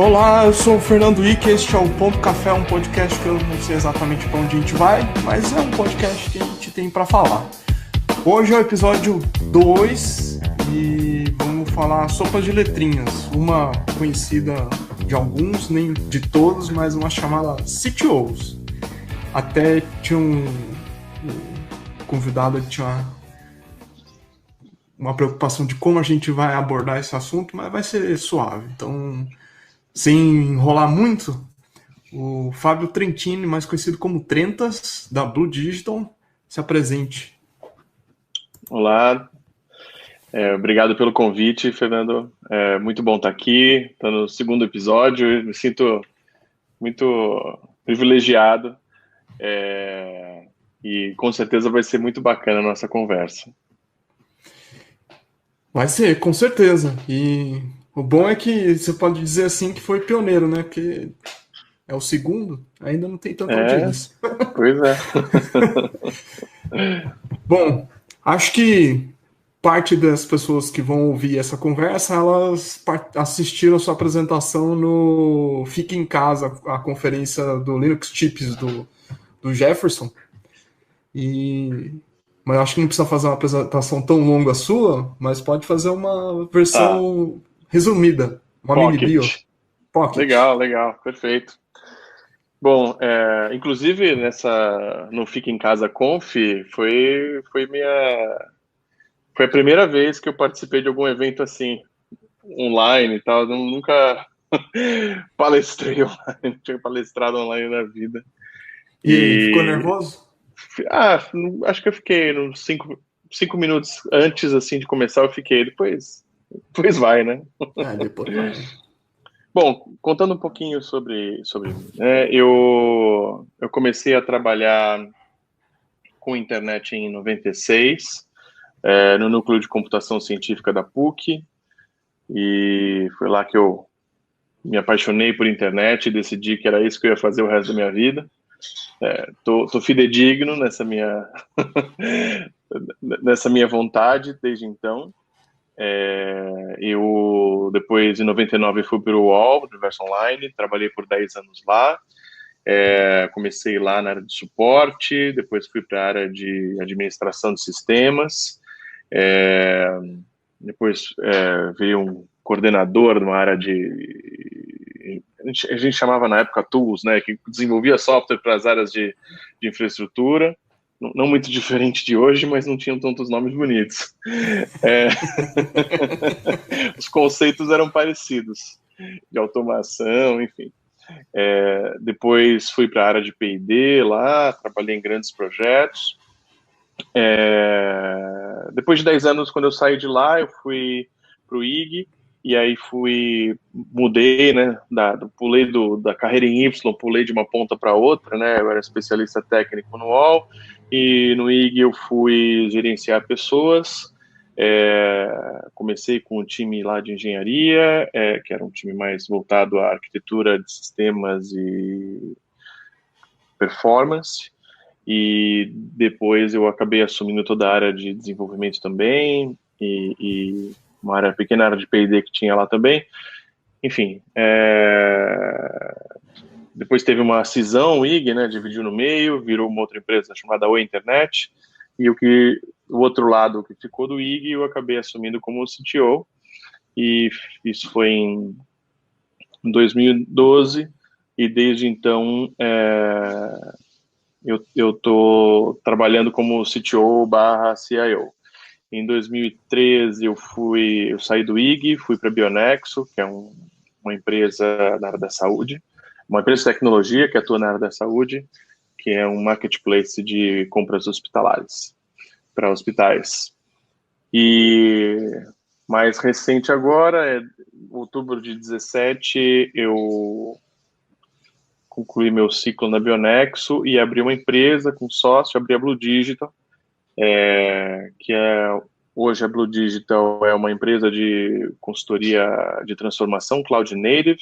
Olá, eu sou o Fernando Ike, este é o Ponto Café, um podcast que eu não sei exatamente para onde a gente vai, mas é um podcast que a gente tem para falar. Hoje é o episódio 2 e vamos falar sopa de letrinhas, uma conhecida de alguns, nem de todos, mas uma chamada CTOs. Até tinha um convidado que tinha uma preocupação de como a gente vai abordar esse assunto, mas vai ser suave. Então, sem enrolar muito, o Fábio Trentini, mais conhecido como Trentas, da Blue Digital, se apresente. Olá, obrigado pelo convite, Fernando. É muito bom estar aqui, estou no segundo episódio, me sinto muito privilegiado e com certeza vai ser muito bacana a nossa conversa. Vai ser, com certeza. E o bom é que você pode dizer assim que foi pioneiro, né? Porque é o segundo, ainda não tem tanta audiência. Pois é. Bom, acho que parte das pessoas que vão ouvir essa conversa, elas assistiram a sua apresentação no Fique em Casa, a conferência do Linux Tips do Jefferson. Mas acho que não precisa fazer uma apresentação tão longa sua, mas pode fazer uma versão resumida, uma Pocket. mini bio. Pocket. Legal, perfeito. Bom, inclusive no Fica em Casa Conf foi a primeira vez que eu participei de algum evento assim, online e tal. Eu nunca palestrei online, não tinha palestrado online na vida. E ficou nervoso? Acho que eu fiquei uns 5 minutos antes assim de começar, eu fiquei. Depois vai, né? Depois vai. Bom, contando um pouquinho sobre mim, né? Eu comecei a trabalhar com internet em 96, no Núcleo de Computação Científica da PUC, e foi lá que eu me apaixonei por internet e decidi que era isso que eu ia fazer o resto da minha vida. Tô fidedigno nessa minha vontade desde então. Eu depois, em 99, fui para o UOL, Universo Online, trabalhei por 10 anos lá. Comecei lá na área de suporte, depois fui para a área de administração de sistemas, depois veio um coordenador de uma área a gente chamava na época Tools, né, que desenvolvia software para as áreas de infraestrutura, não muito diferente de hoje, mas não tinham tantos nomes bonitos. Os conceitos eram parecidos, de automação, enfim. Depois fui para a área de P&D lá, trabalhei em grandes projetos. Depois de 10 anos, quando eu saí de lá, eu fui para o IG, e aí mudei, né, pulei da carreira em Y, pulei de uma ponta para outra, né, eu era especialista técnico no UOL, e no IG eu fui gerenciar pessoas. Comecei com um time lá de engenharia, que era um time mais voltado à arquitetura de sistemas e performance, e depois eu acabei assumindo toda a área de desenvolvimento também, e uma pequena área de P&D que tinha lá também. Enfim, depois teve uma cisão, o IG, né, dividiu no meio, virou uma outra empresa chamada Oi Internet, e o outro lado que ficou do IG eu acabei assumindo como CTO, e isso foi em 2012, e desde então eu estou trabalhando como CTO/CIO. Em 2013 eu saí do IG, fui para a Bionexo, que é uma empresa na área da saúde, uma empresa de tecnologia que atua na área da saúde, que é um marketplace de compras hospitalares para hospitais. E mais recente agora, outubro de 17, eu concluí meu ciclo na Bionexo e abri uma empresa com sócio, abri a Blue Digital, que hoje a Blue Digital é uma empresa de consultoria de transformação Cloud Native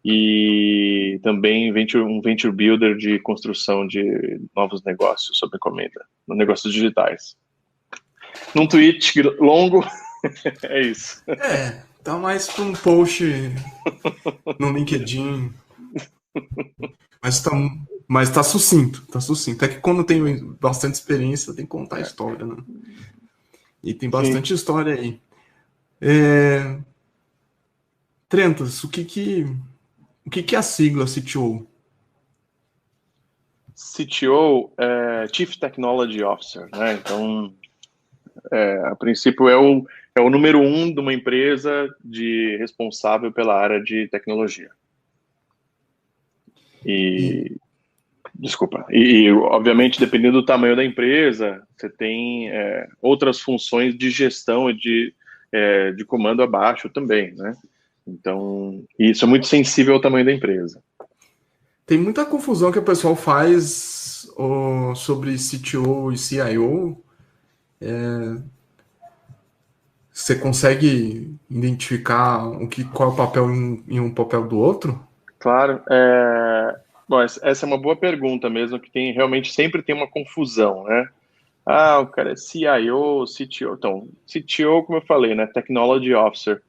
e também um venture builder de construção de novos negócios sob encomenda, negócios digitais. Num tweet longo, é isso. Tá mais para um post no LinkedIn. Mas tá sucinto, tá sucinto. É que quando tem bastante experiência, tem que contar a história, né? E tem bastante história aí. Trentas, o que é a sigla CTO? CTO é Chief Technology Officer, né? Então, a princípio é o número 1 de uma empresa responsável pela área de tecnologia. Desculpa. E, obviamente, dependendo do tamanho da empresa, você tem outras funções de gestão e de comando abaixo também, né? Então, isso é muito sensível ao tamanho da empresa. Tem muita confusão que o pessoal faz sobre CTO e CIO. Você consegue identificar qual é o papel em um papel do outro? Claro. Bom, essa é uma boa pergunta mesmo, que realmente sempre tem uma confusão, né? Ah, o cara é CIO, CTO. Então, CTO, como eu falei, né? Technology Officer.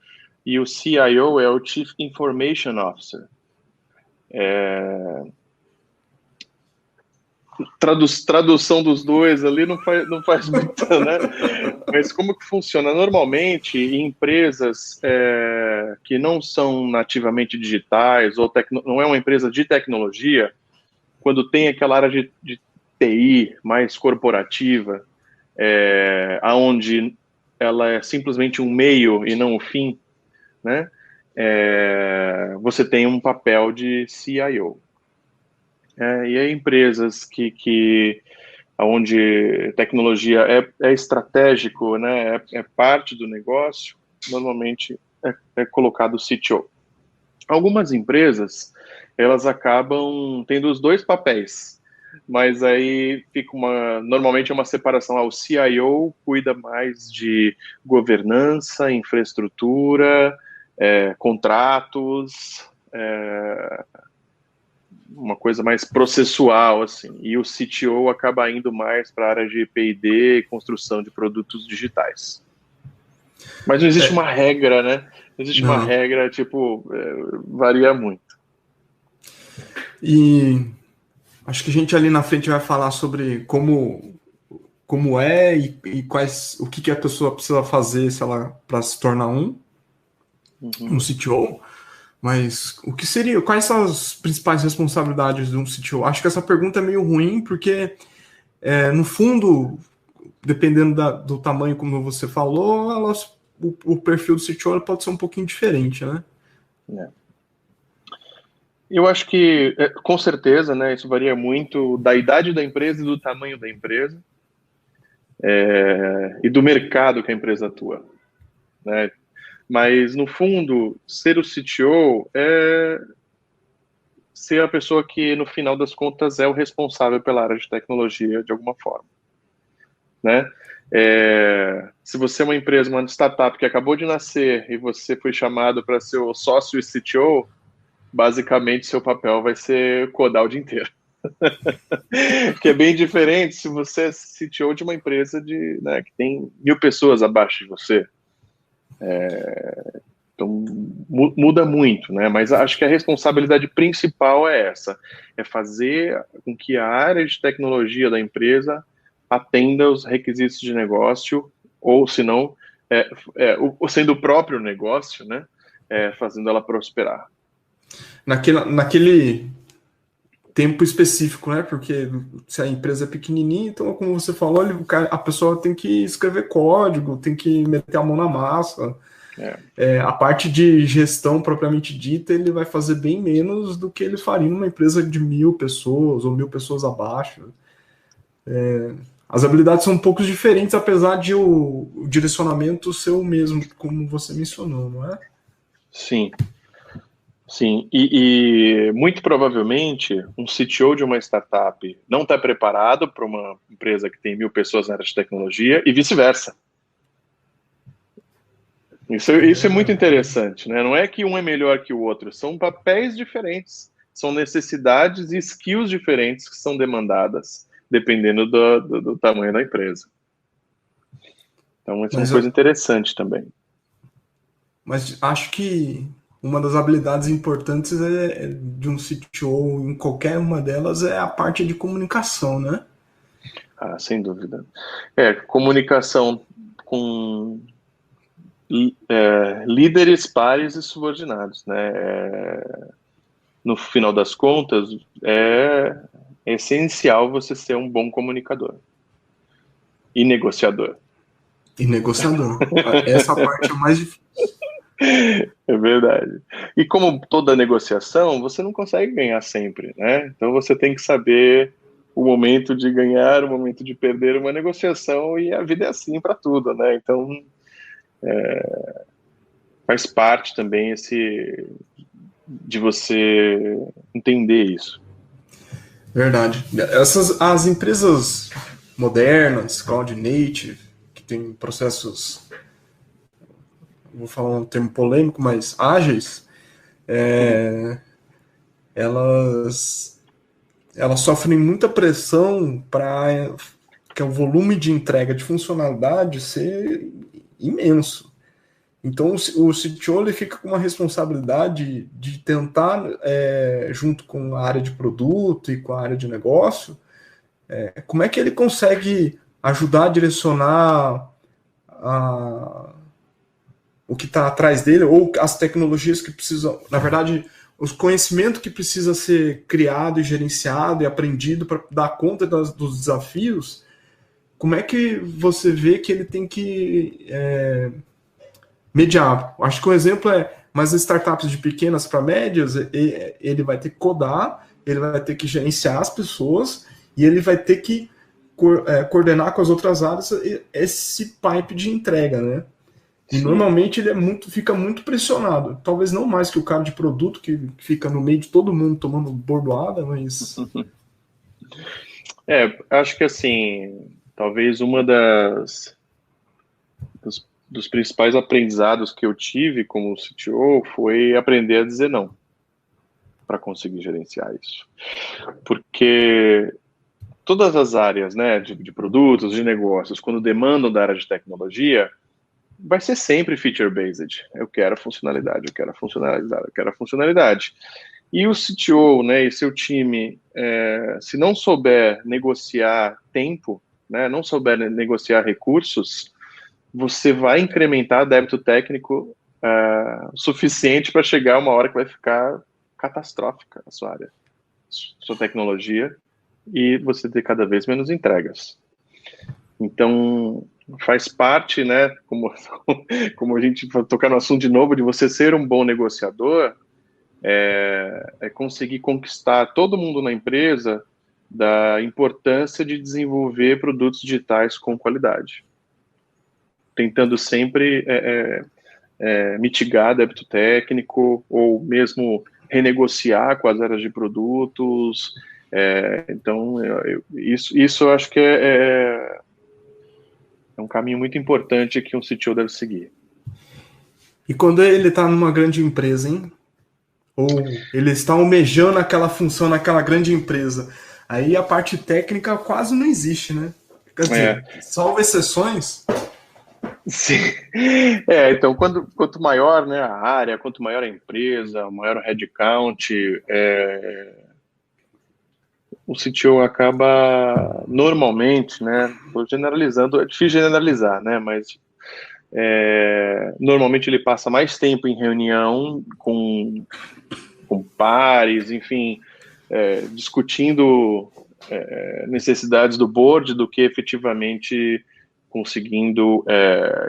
E o CIO é o Chief Information Officer. Tradução dos dois ali não faz muita, né? Mas como que funciona? Normalmente, em empresas que não são nativamente digitais, ou não é uma empresa de tecnologia, quando tem aquela área de TI mais corporativa, onde ela é simplesmente um meio e não o fim, né? Você tem um papel de CIO. E aí empresas onde tecnologia é estratégico, né, é parte do negócio, normalmente é colocado o CTO. Algumas empresas, elas acabam tendo os dois papéis, mas aí fica normalmente é uma separação. O CIO cuida mais de governança, infraestrutura, contratos, uma coisa mais processual, assim, e o CTO acaba indo mais para a área de P&D e construção de produtos digitais. Mas não existe uma regra, né? Não existe uma regra, varia muito. E acho que a gente ali na frente vai falar sobre como é e o que a pessoa precisa fazer para se tornar um CTO. Mas quais são as principais responsabilidades de um CTO? Acho que essa pergunta é meio ruim, porque no fundo, dependendo do tamanho, como você falou, o perfil do CTO pode ser um pouquinho diferente, né? Eu acho que, com certeza, né, isso varia muito da idade da empresa e do tamanho da empresa, e do mercado que a empresa atua, né? Mas, no fundo, ser o CTO é ser a pessoa que, no final das contas, é o responsável pela área de tecnologia, de alguma forma, né? Se você é uma empresa, uma startup que acabou de nascer e você foi chamado para ser o sócio e CTO, basicamente seu papel vai ser codar o dia inteiro. Que é bem diferente se você é CTO de uma empresa né, que tem 1.000 pessoas abaixo de você. Então, muda muito, né? Mas acho que a responsabilidade principal é essa, é fazer com que a área de tecnologia da empresa atenda os requisitos de negócio, ou se não, sendo o próprio negócio, né? Fazendo ela prosperar. Naquele tempo específico, né? Porque se a empresa é pequenininha, então, como você falou, a pessoa tem que escrever código, tem que meter a mão na massa. A parte de gestão propriamente dita, ele vai fazer bem menos do que ele faria numa empresa de 1.000 pessoas ou 1.000 pessoas abaixo. As habilidades são um pouco diferentes, apesar de o direcionamento ser o mesmo, como você mencionou, não é? Sim. Sim, e muito provavelmente um CTO de uma startup não está preparado para uma empresa que tem 1.000 pessoas na área de tecnologia e vice-versa. Isso é muito interessante, né? Não é que um é melhor que o outro, são papéis diferentes, são necessidades e skills diferentes que são demandadas, dependendo do tamanho da empresa. Então, isso é uma coisa interessante também. Mas acho que uma das habilidades importantes de um CTO em qualquer uma delas é a parte de comunicação, né? Ah, sem dúvida. Comunicação com líderes, pares e subordinados, né? No final das contas, é essencial você ser um bom comunicador e negociador. E negociador. Essa parte é mais difícil. É verdade. E como toda negociação, você não consegue ganhar sempre, né? Então você tem que saber o momento de ganhar, o momento de perder uma negociação, e a vida é assim para tudo, né? Então faz parte também de você entender isso. Verdade. As empresas modernas, cloud native, que tem processos, vou falar um termo polêmico, mas ágeis, elas sofrem muita pressão para que o volume de entrega de funcionalidade ser imenso. Então o CTO ele fica com uma responsabilidade de tentar, junto com a área de produto e com a área de negócio, como é que ele consegue ajudar a direcionar o que está atrás dele, ou as tecnologias que precisam, na verdade, os conhecimentos que precisa ser criado e gerenciado e aprendido para dar conta dos desafios. Como é que você vê que ele tem que mediar? Acho que um exemplo mas startups de pequenas para médias, ele vai ter que codar, ele vai ter que gerenciar as pessoas e ele vai ter que coordenar com as outras áreas esse pipe de entrega, né? E sim, normalmente ele fica muito pressionado. Talvez não mais que o cara de produto, que fica no meio de todo mundo tomando bordoada, mas... Acho que assim, talvez uma dos principais aprendizados que eu tive como CTO foi aprender a dizer não para conseguir gerenciar isso. Porque todas as áreas, né, de produtos, de negócios, quando demandam da área de tecnologia, vai ser sempre feature-based. Eu quero a funcionalidade, eu quero a funcionalidade, eu quero a funcionalidade. E o CTO, né, e seu time, se não souber negociar tempo, né, não souber negociar recursos, você vai incrementar débito técnico suficiente para chegar uma hora que vai ficar catastrófica a sua área, sua tecnologia, e você ter cada vez menos entregas. Então, faz parte, né, como a gente vai tocar no assunto de novo, de você ser um bom negociador, conseguir conquistar todo mundo na empresa da importância de desenvolver produtos digitais com qualidade, tentando sempre mitigar débito técnico ou mesmo renegociar com as áreas de produtos. Então, isso eu acho que é um caminho muito importante que um CTO deve seguir. E quando ele está numa grande empresa, hein? Ou ele está almejando aquela função naquela grande empresa, aí a parte técnica quase não existe, né? Quer dizer, salvo exceções. Sim. Então, quanto maior, né, a área, quanto maior a empresa, maior o headcount, o CTO acaba normalmente, né, estou generalizando, é difícil generalizar, né, mas normalmente ele passa mais tempo em reunião com pares, enfim, discutindo necessidades do board do que efetivamente conseguindo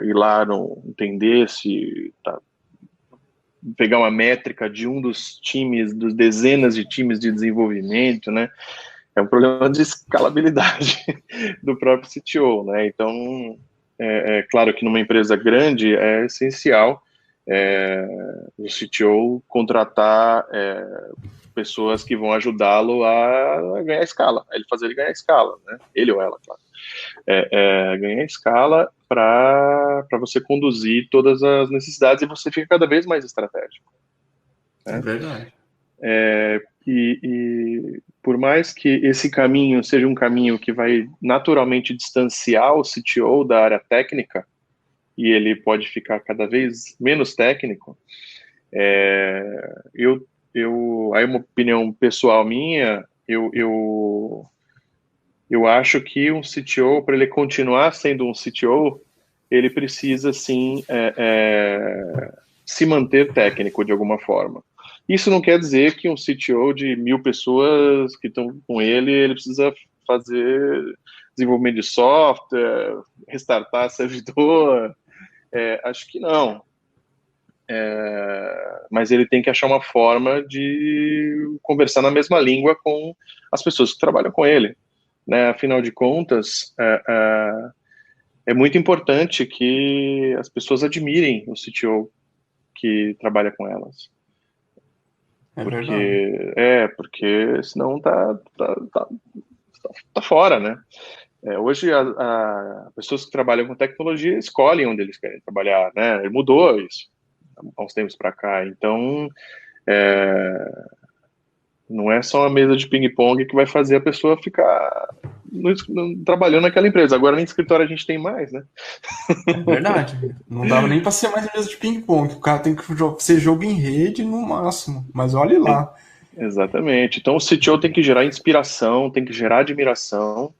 ir lá, entender se pegar uma métrica de um dos times, dos dezenas de times de desenvolvimento, né? É um problema de escalabilidade do próprio CTO, né? Então, claro que numa empresa grande é essencial o CTO contratar pessoas que vão ajudá-lo a ganhar escala, a ele fazer ele ganhar escala, né? Ele ou ela, claro. Ganhar escala para você conduzir todas as necessidades e você fica cada vez mais estratégico. Né? É verdade. E por mais que esse caminho seja um caminho que vai naturalmente distanciar o CTO da área técnica, e ele pode ficar cada vez menos técnico, aí uma opinião pessoal minha, eu acho que um CTO, para ele continuar sendo um CTO, ele precisa, sim, se manter técnico de alguma forma. Isso não quer dizer que um CTO de 1.000 pessoas que estão com ele precisa fazer desenvolvimento de software, restartar servidor. Acho que não. Mas ele tem que achar uma forma de conversar na mesma língua com as pessoas que trabalham com ele. Né? Afinal de contas, é muito importante que as pessoas admirem o CTO que trabalha com elas. É verdade. Porque senão tá fora, né? Hoje, as pessoas que trabalham com tecnologia escolhem onde eles querem trabalhar, né? Mudou isso há uns tempos para cá. Então, não é só uma mesa de ping-pong que vai fazer a pessoa ficar trabalhando naquela empresa. Agora, nem escritório a gente tem mais, né? É verdade. Não dava nem pra ser mais mesa de ping-pong. O cara tem que ser jogo em rede no máximo. Mas olhe lá. Exatamente. Então, o CTO tem que gerar inspiração, tem que gerar admiração.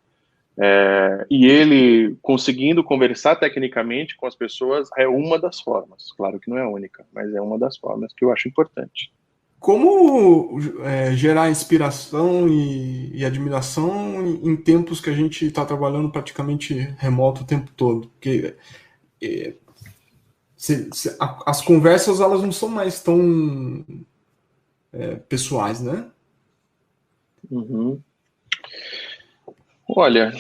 E ele conseguindo conversar tecnicamente com as pessoas é uma das formas. Claro que não é a única, mas é uma das formas que eu acho importante. Como gerar inspiração e admiração em tempos que a gente está trabalhando praticamente remoto o tempo todo? Porque as conversas elas não são mais tão pessoais, né? Uhum. Olha,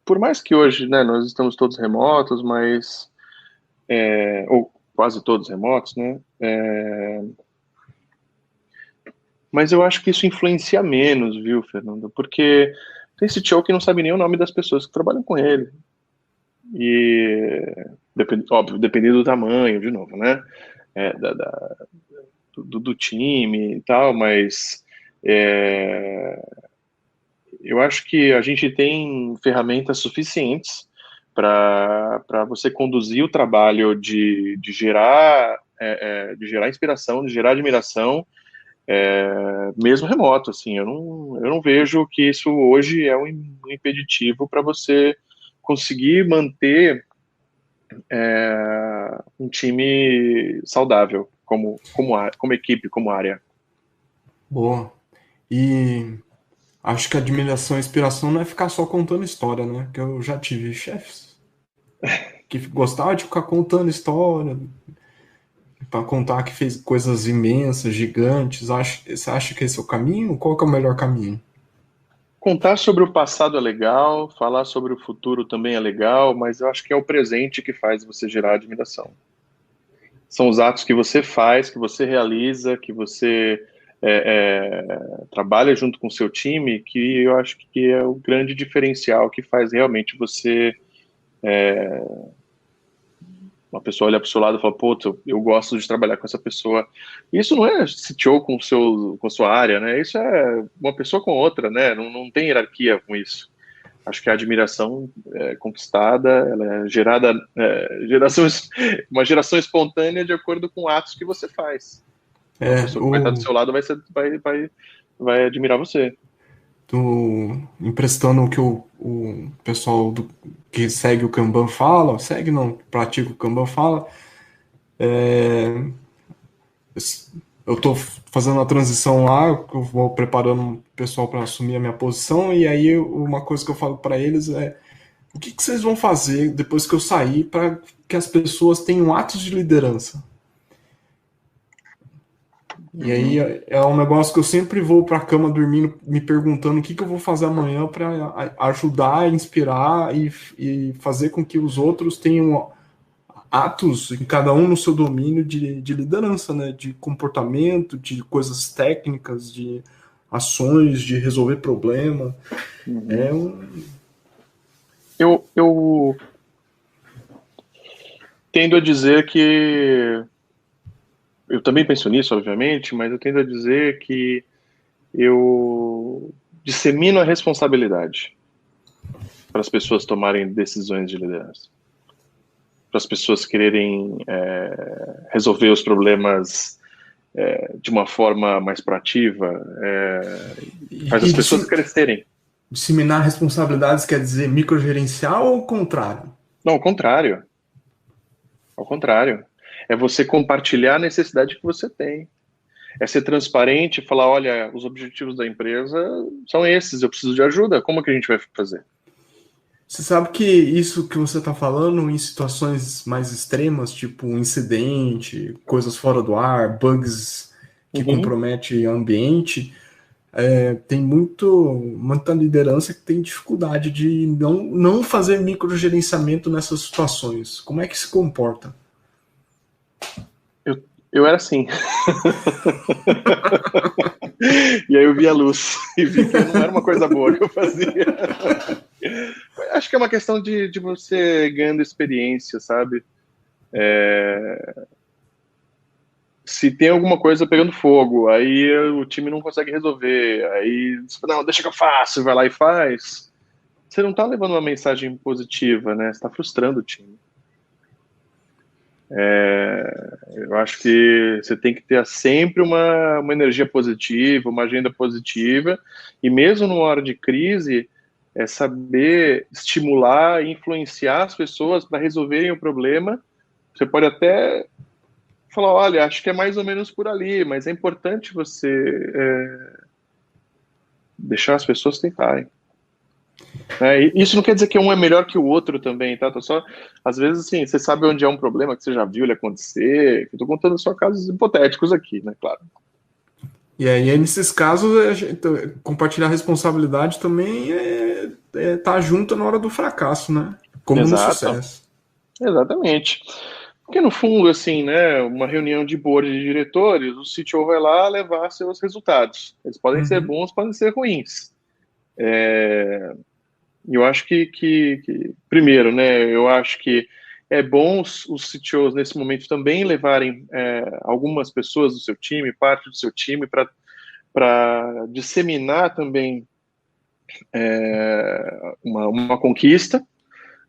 por mais que hoje, né, nós estamos todos remotos, mas ou quase todos remotos, né? Mas eu acho que isso influencia menos, viu, Fernando? Porque tem CTO que não sabe nem o nome das pessoas que trabalham com ele. E, óbvio, dependendo do tamanho, de novo, né? Do time e tal, mas eu acho que a gente tem ferramentas suficientes para você conduzir o trabalho de gerar inspiração, de gerar admiração, mesmo remoto. Assim, eu não vejo que isso hoje é um impeditivo para você conseguir manter um time saudável como equipe, como área. Boa. E acho que admiração e inspiração não é ficar só contando história, né? Porque eu já tive chefes que gostavam de ficar contando história, para contar que fez coisas imensas, gigantes. Você acha que esse é o caminho? Qual que é o melhor caminho? Contar sobre o passado é legal, falar sobre o futuro também é legal, mas eu acho que é o presente que faz você gerar admiração. São os atos que você faz, que você realiza, que você trabalha junto com o seu time, que eu acho que é o grande diferencial que faz realmente você... uma pessoa olha para o seu lado e fala, pô, eu gosto de trabalhar com essa pessoa. Isso não é CTO com sua área, né? Isso é uma pessoa com outra, né? Não tem hierarquia com isso. Acho que a admiração conquistada, ela é gerada, uma geração espontânea de acordo com atos que você faz. Então, a pessoa que vai estar do seu lado vai admirar você. Tô emprestando o que o pessoal que segue o Kanban fala, segue não, pratica o Kanban fala. Eu estou fazendo a transição lá, eu vou preparando o pessoal para assumir a minha posição, e aí uma coisa que eu falo para eles é: o que vocês vão fazer depois que eu sair para que as pessoas tenham atos de liderança? E aí é um negócio que eu sempre vou para a cama dormindo, me perguntando o que eu vou fazer amanhã para ajudar, inspirar e fazer com que os outros tenham atos, em cada um no seu domínio de liderança, né? De comportamento, de coisas técnicas, de ações, de resolver problema. Eu tendo a dizer que eu também penso nisso, obviamente, mas eu tendo a dizer que eu dissemino a responsabilidade para as pessoas tomarem decisões de liderança. as pessoas quererem resolver os problemas de uma forma mais proativa, faz as pessoas crescerem. Disseminar responsabilidades quer dizer microgerencial ou o contrário? Não, ao contrário. Ao contrário. É você compartilhar a necessidade que você tem. É ser transparente e falar, olha, os objetivos da empresa são esses, eu preciso de ajuda, como que a gente vai fazer? Você sabe que isso que você está falando em situações mais extremas, tipo um incidente, coisas fora do ar, bugs que comprometem o ambiente, tem muita liderança que tem dificuldade de não fazer microgerenciamento nessas situações. Como é que se comporta? Eu era assim. E aí eu vi a luz e vi que não era uma coisa boa que eu fazia. Acho que é uma questão de você ganhando experiência, sabe? Se tem alguma coisa pegando fogo, aí o time não consegue resolver, aí não, deixa que eu faço, vai lá e faz. Você não está levando uma mensagem positiva, né? Você está frustrando o time. Eu acho que você tem que ter sempre uma energia positiva, uma agenda positiva, e mesmo numa hora de crise, é saber estimular e influenciar as pessoas para resolverem o problema. Você pode até falar, olha, acho que é mais ou menos por ali, mas é importante você deixar as pessoas tentarem. Isso não quer dizer que um é melhor que o outro também, tá? Às vezes, assim, você sabe onde é um problema que você já viu ele acontecer. Eu tô contando só casos hipotéticos aqui, né? Claro. E aí, nesses casos, compartilhar a responsabilidade também tá junto na hora do fracasso, né? Como no sucesso. Exatamente. Porque, no fundo, assim, né, uma reunião de board de diretores, o CTO vai lá levar seus resultados. Eles podem ser bons, podem ser ruins. Eu acho que primeiro, né, eu acho que é bom os CTOs, nesse momento, também levarem algumas pessoas do seu time, parte do seu time, para disseminar também uma conquista,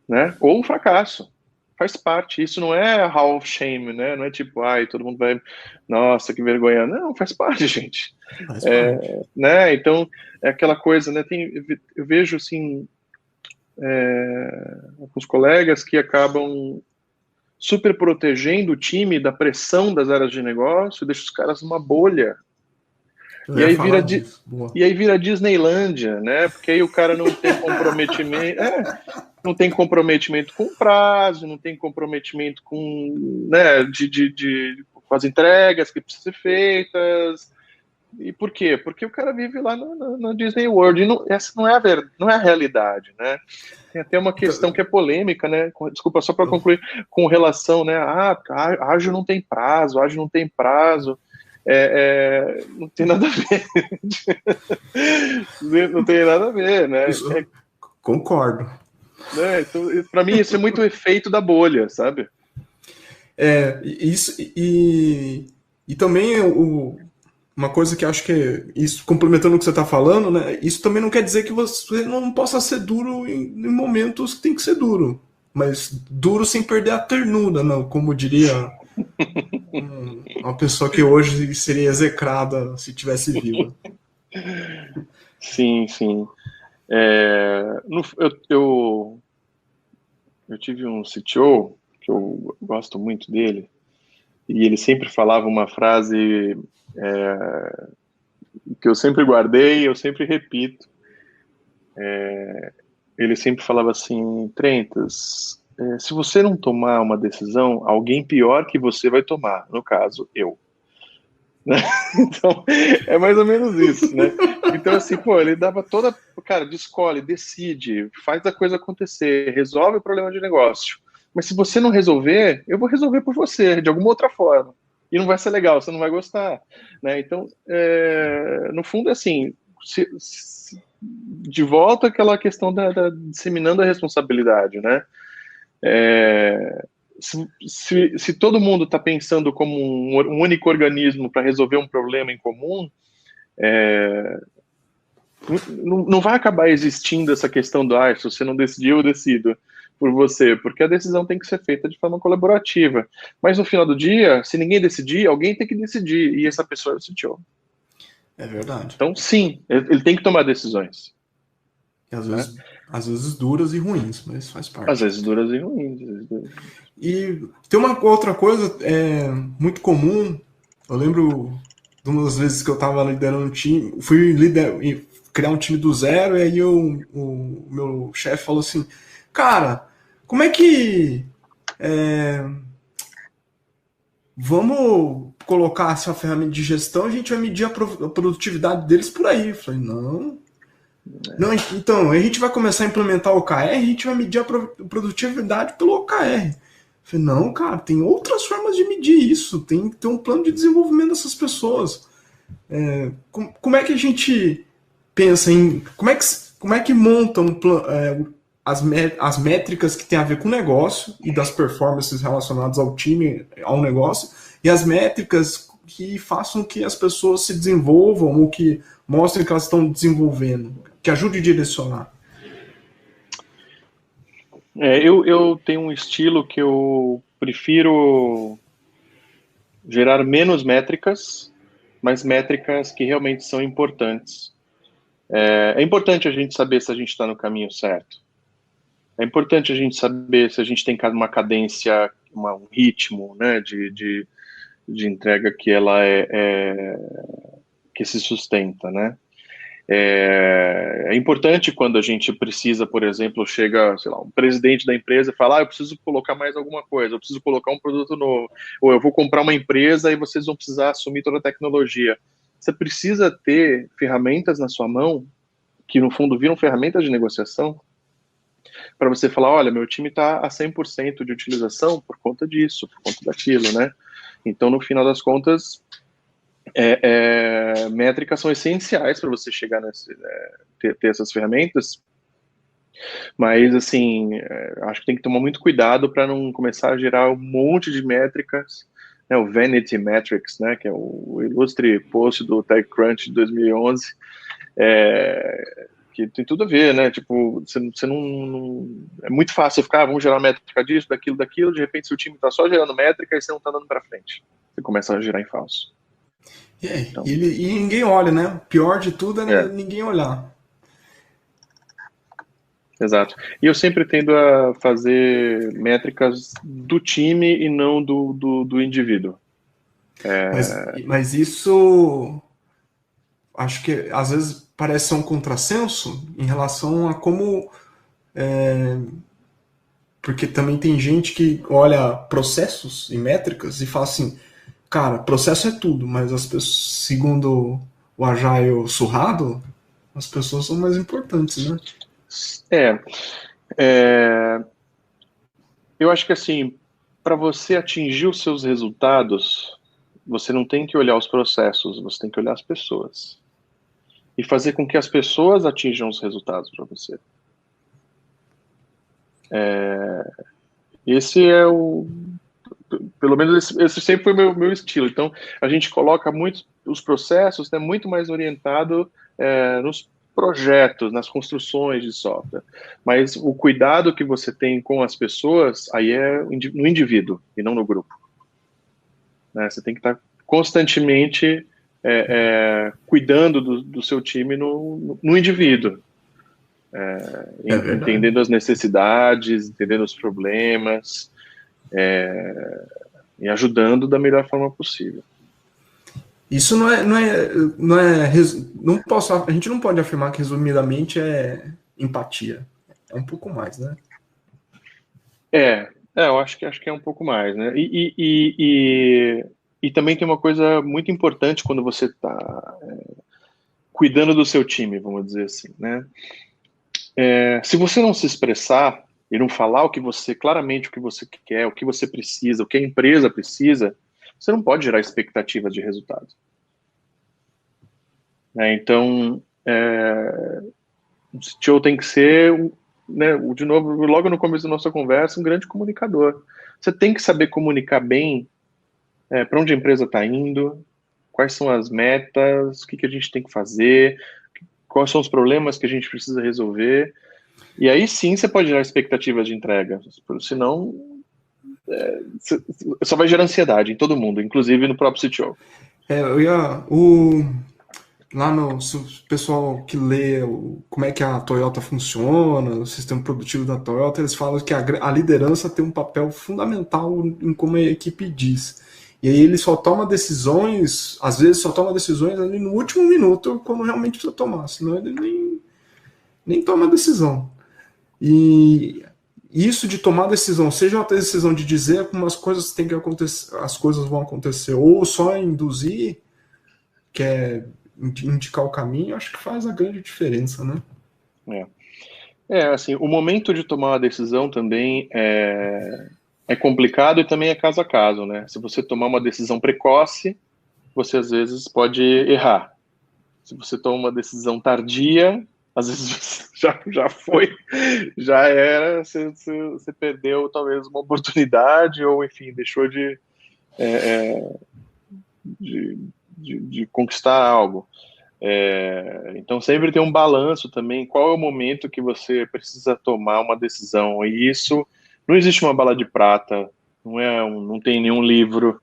né, ou um fracasso. Faz parte. Isso não é hall of shame, né? Não é tipo, ai, todo mundo vai, nossa, que vergonha. Não, faz parte, gente. Faz parte. Né? Então, é aquela coisa, né? Eu vejo, assim, alguns colegas que acabam super protegendo o time da pressão das áreas de negócio, deixa os caras numa bolha. E aí vira Disneylândia, né? Porque aí o cara não tem comprometimento, não tem comprometimento com o prazo, não tem comprometimento com, né, com as entregas que precisam ser feitas. E por quê? Porque o cara vive lá no Disney World. E essa não é a realidade, né? Tem até uma questão que é polêmica, né? Desculpa, só para concluir, com relação, né? Ágil não tem prazo, ágil não tem prazo. Não tem nada a ver. Não tem nada a ver, né? Concordo. Então, para mim, isso é muito o efeito da bolha, sabe? Isso, e também uma coisa que acho que isso, complementando o que você está falando, né? Isso também não quer dizer que você não possa ser duro em momentos que tem que ser duro, mas duro sem perder a ternura, não, como diria uma pessoa que hoje seria execrada se tivesse viva. Sim, sim. Eu tive um CTO que eu gosto muito dele, e ele sempre falava uma frase que eu sempre guardei, eu sempre repito. Ele sempre falava assim, Trentas, se você não tomar uma decisão, alguém pior que você vai tomar, no caso, eu. Né? Então, é mais ou menos isso, né? Então, assim, ele dava toda... Cara, escolhe, decide, faz a coisa acontecer, resolve o problema de negócio. Mas se você não resolver, eu vou resolver por você, de alguma outra forma. E não vai ser legal, você não vai gostar. Né? Então, no fundo, assim, de volta àquela questão da disseminando a responsabilidade, né? Se todo mundo está pensando como um único organismo para resolver um problema em comum, não vai acabar existindo essa questão do se você não decidir, eu decido. por você, porque a decisão tem que ser feita de forma colaborativa. Mas no final do dia, se ninguém decidir, alguém tem que decidir, e essa pessoa é o CTO. É verdade. Então, sim, ele tem que tomar decisões. E Né? às vezes duras e ruins, mas faz parte. Às vezes duras e ruins. E tem uma outra coisa muito comum. Eu lembro de uma das vezes que eu estava liderando um time, criar um time do zero, e aí o meu chefe falou assim, cara, como é que vamos colocar essa ferramenta de gestão, a gente vai medir a produtividade deles por aí. Eu falei, não, então, a gente vai começar a implementar o OKR, a gente vai medir a produtividade pelo OKR. Eu falei, não, cara, tem outras formas de medir isso, tem que ter um plano de desenvolvimento dessas pessoas. Como é que a gente pensa em... Como é que monta um plano, as métricas que tem a ver com o negócio e das performances relacionadas ao time, ao negócio, e as métricas que façam que as pessoas se desenvolvam ou que mostrem que elas estão desenvolvendo, que ajude a direcionar. Eu tenho um estilo que eu prefiro gerar menos métricas, mas métricas que realmente são importantes. É importante a gente saber se a gente está no caminho certo. É importante a gente saber se a gente tem uma cadência, um ritmo, né, de entrega que ela que se sustenta, né? É importante quando a gente precisa, por exemplo, chega, sei lá, um presidente da empresa e fala, eu preciso colocar mais alguma coisa, eu preciso colocar um produto novo, ou eu vou comprar uma empresa e vocês vão precisar assumir toda a tecnologia. Você precisa ter ferramentas na sua mão, que no fundo viram ferramentas de negociação, para você falar, olha, meu time está a 100% de utilização por conta disso, por conta daquilo, né? Então, no final das contas, métricas são essenciais para você chegar ter essas ferramentas, mas, assim, acho que tem que tomar muito cuidado para não começar a gerar um monte de métricas, né, o Vanity Metrics, né, que é o ilustre post do TechCrunch de 2011, que tem tudo a ver, né? Tipo, você não é muito fácil ficar, vamos gerar métrica disso, daquilo, de repente seu time está só gerando métrica e você não está dando para frente. Você começa a girar em falso. Então, e ninguém olha, né? O pior de tudo é ninguém olhar. Exato. E eu sempre tendo a fazer métricas do time e não do indivíduo. Mas isso acho que às vezes parece ser um contrassenso em relação a como porque também tem gente que olha processos e métricas e fala assim, cara, processo é tudo, mas as pessoas, segundo o Agile surrado, as pessoas são mais importantes, né? Eu acho que, assim, para você atingir os seus resultados, você não tem que olhar os processos, você tem que olhar as pessoas. E fazer com que as pessoas atinjam os resultados para você. Esse é pelo menos esse sempre foi o meu estilo. Então, a gente coloca os processos, né, muito mais orientado nos projetos, nas construções de software. Mas o cuidado que você tem com as pessoas, aí é no indivíduo e não no grupo. Né? Você tem que estar constantemente cuidando do seu time no indivíduo. Entendendo as necessidades, entendendo os problemas, e ajudando da melhor forma possível. Isso a gente não pode afirmar que resumidamente é empatia. É um pouco mais, né? Eu acho que é um pouco mais, né? E também tem uma coisa muito importante quando você está cuidando do seu time, vamos dizer assim, né? Se você não se expressar e não falar claramente o que você quer, o que você precisa, o que a empresa precisa, você não pode gerar expectativas de resultado. Então, o CTO tem que ser, né, de novo, logo no começo da nossa conversa, um grande comunicador. Você tem que saber comunicar bem para onde a empresa está indo, quais são as metas, o que a gente tem que fazer, quais são os problemas que a gente precisa resolver, E aí sim você pode gerar expectativas de entrega, senão só vai gerar ansiedade em todo mundo, inclusive no próprio CTO. Lá no pessoal que lê como é que a Toyota funciona, o sistema produtivo da Toyota, eles falam que a liderança tem um papel fundamental em como a equipe diz. E aí ele só toma decisões, às vezes só toma decisões ali no último minuto, quando realmente precisa tomar, senão ele nem toma decisão. E isso de tomar decisão, seja uma decisão de dizer como as coisas têm que acontecer, as coisas vão acontecer, ou só induzir, que é indicar o caminho, acho que faz a grande diferença, né? Assim, o momento de tomar uma decisão também é complicado e também é caso a caso, né? Se você tomar uma decisão precoce, você às vezes pode errar. Se você toma uma decisão tardia, às vezes já era, você perdeu talvez uma oportunidade ou, enfim, deixou de conquistar algo. Então sempre tem um balanço também, qual é o momento que você precisa tomar uma decisão, e isso não existe uma bala de prata, não tem nenhum livro,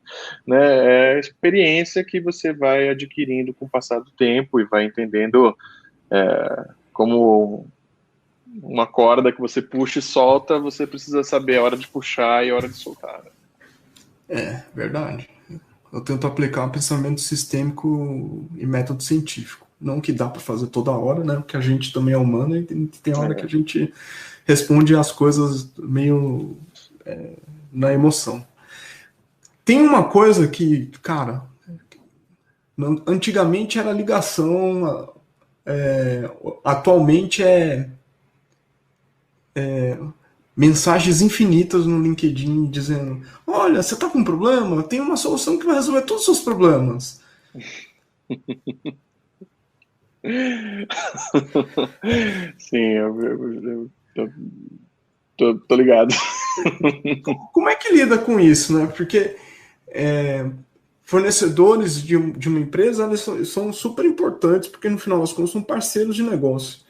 né? É a experiência que você vai adquirindo com o passar do tempo e vai entendendo como uma corda que você puxa e solta, você precisa saber a hora de puxar e a hora de soltar. Verdade. Eu tento aplicar um pensamento sistêmico e método científico. Não que dá para fazer toda hora, né? Porque a gente também é humano e tem hora que a gente responde as coisas meio na emoção. Tem uma coisa que, cara, antigamente era ligação, atualmente mensagens infinitas no LinkedIn dizendo: olha, você está com um problema? Tem uma solução que vai resolver todos os seus problemas. Sim, eu tô ligado. Como é que lida com isso, né? Porque fornecedores de uma empresa, eles são super importantes, porque no final das contas são parceiros de negócio.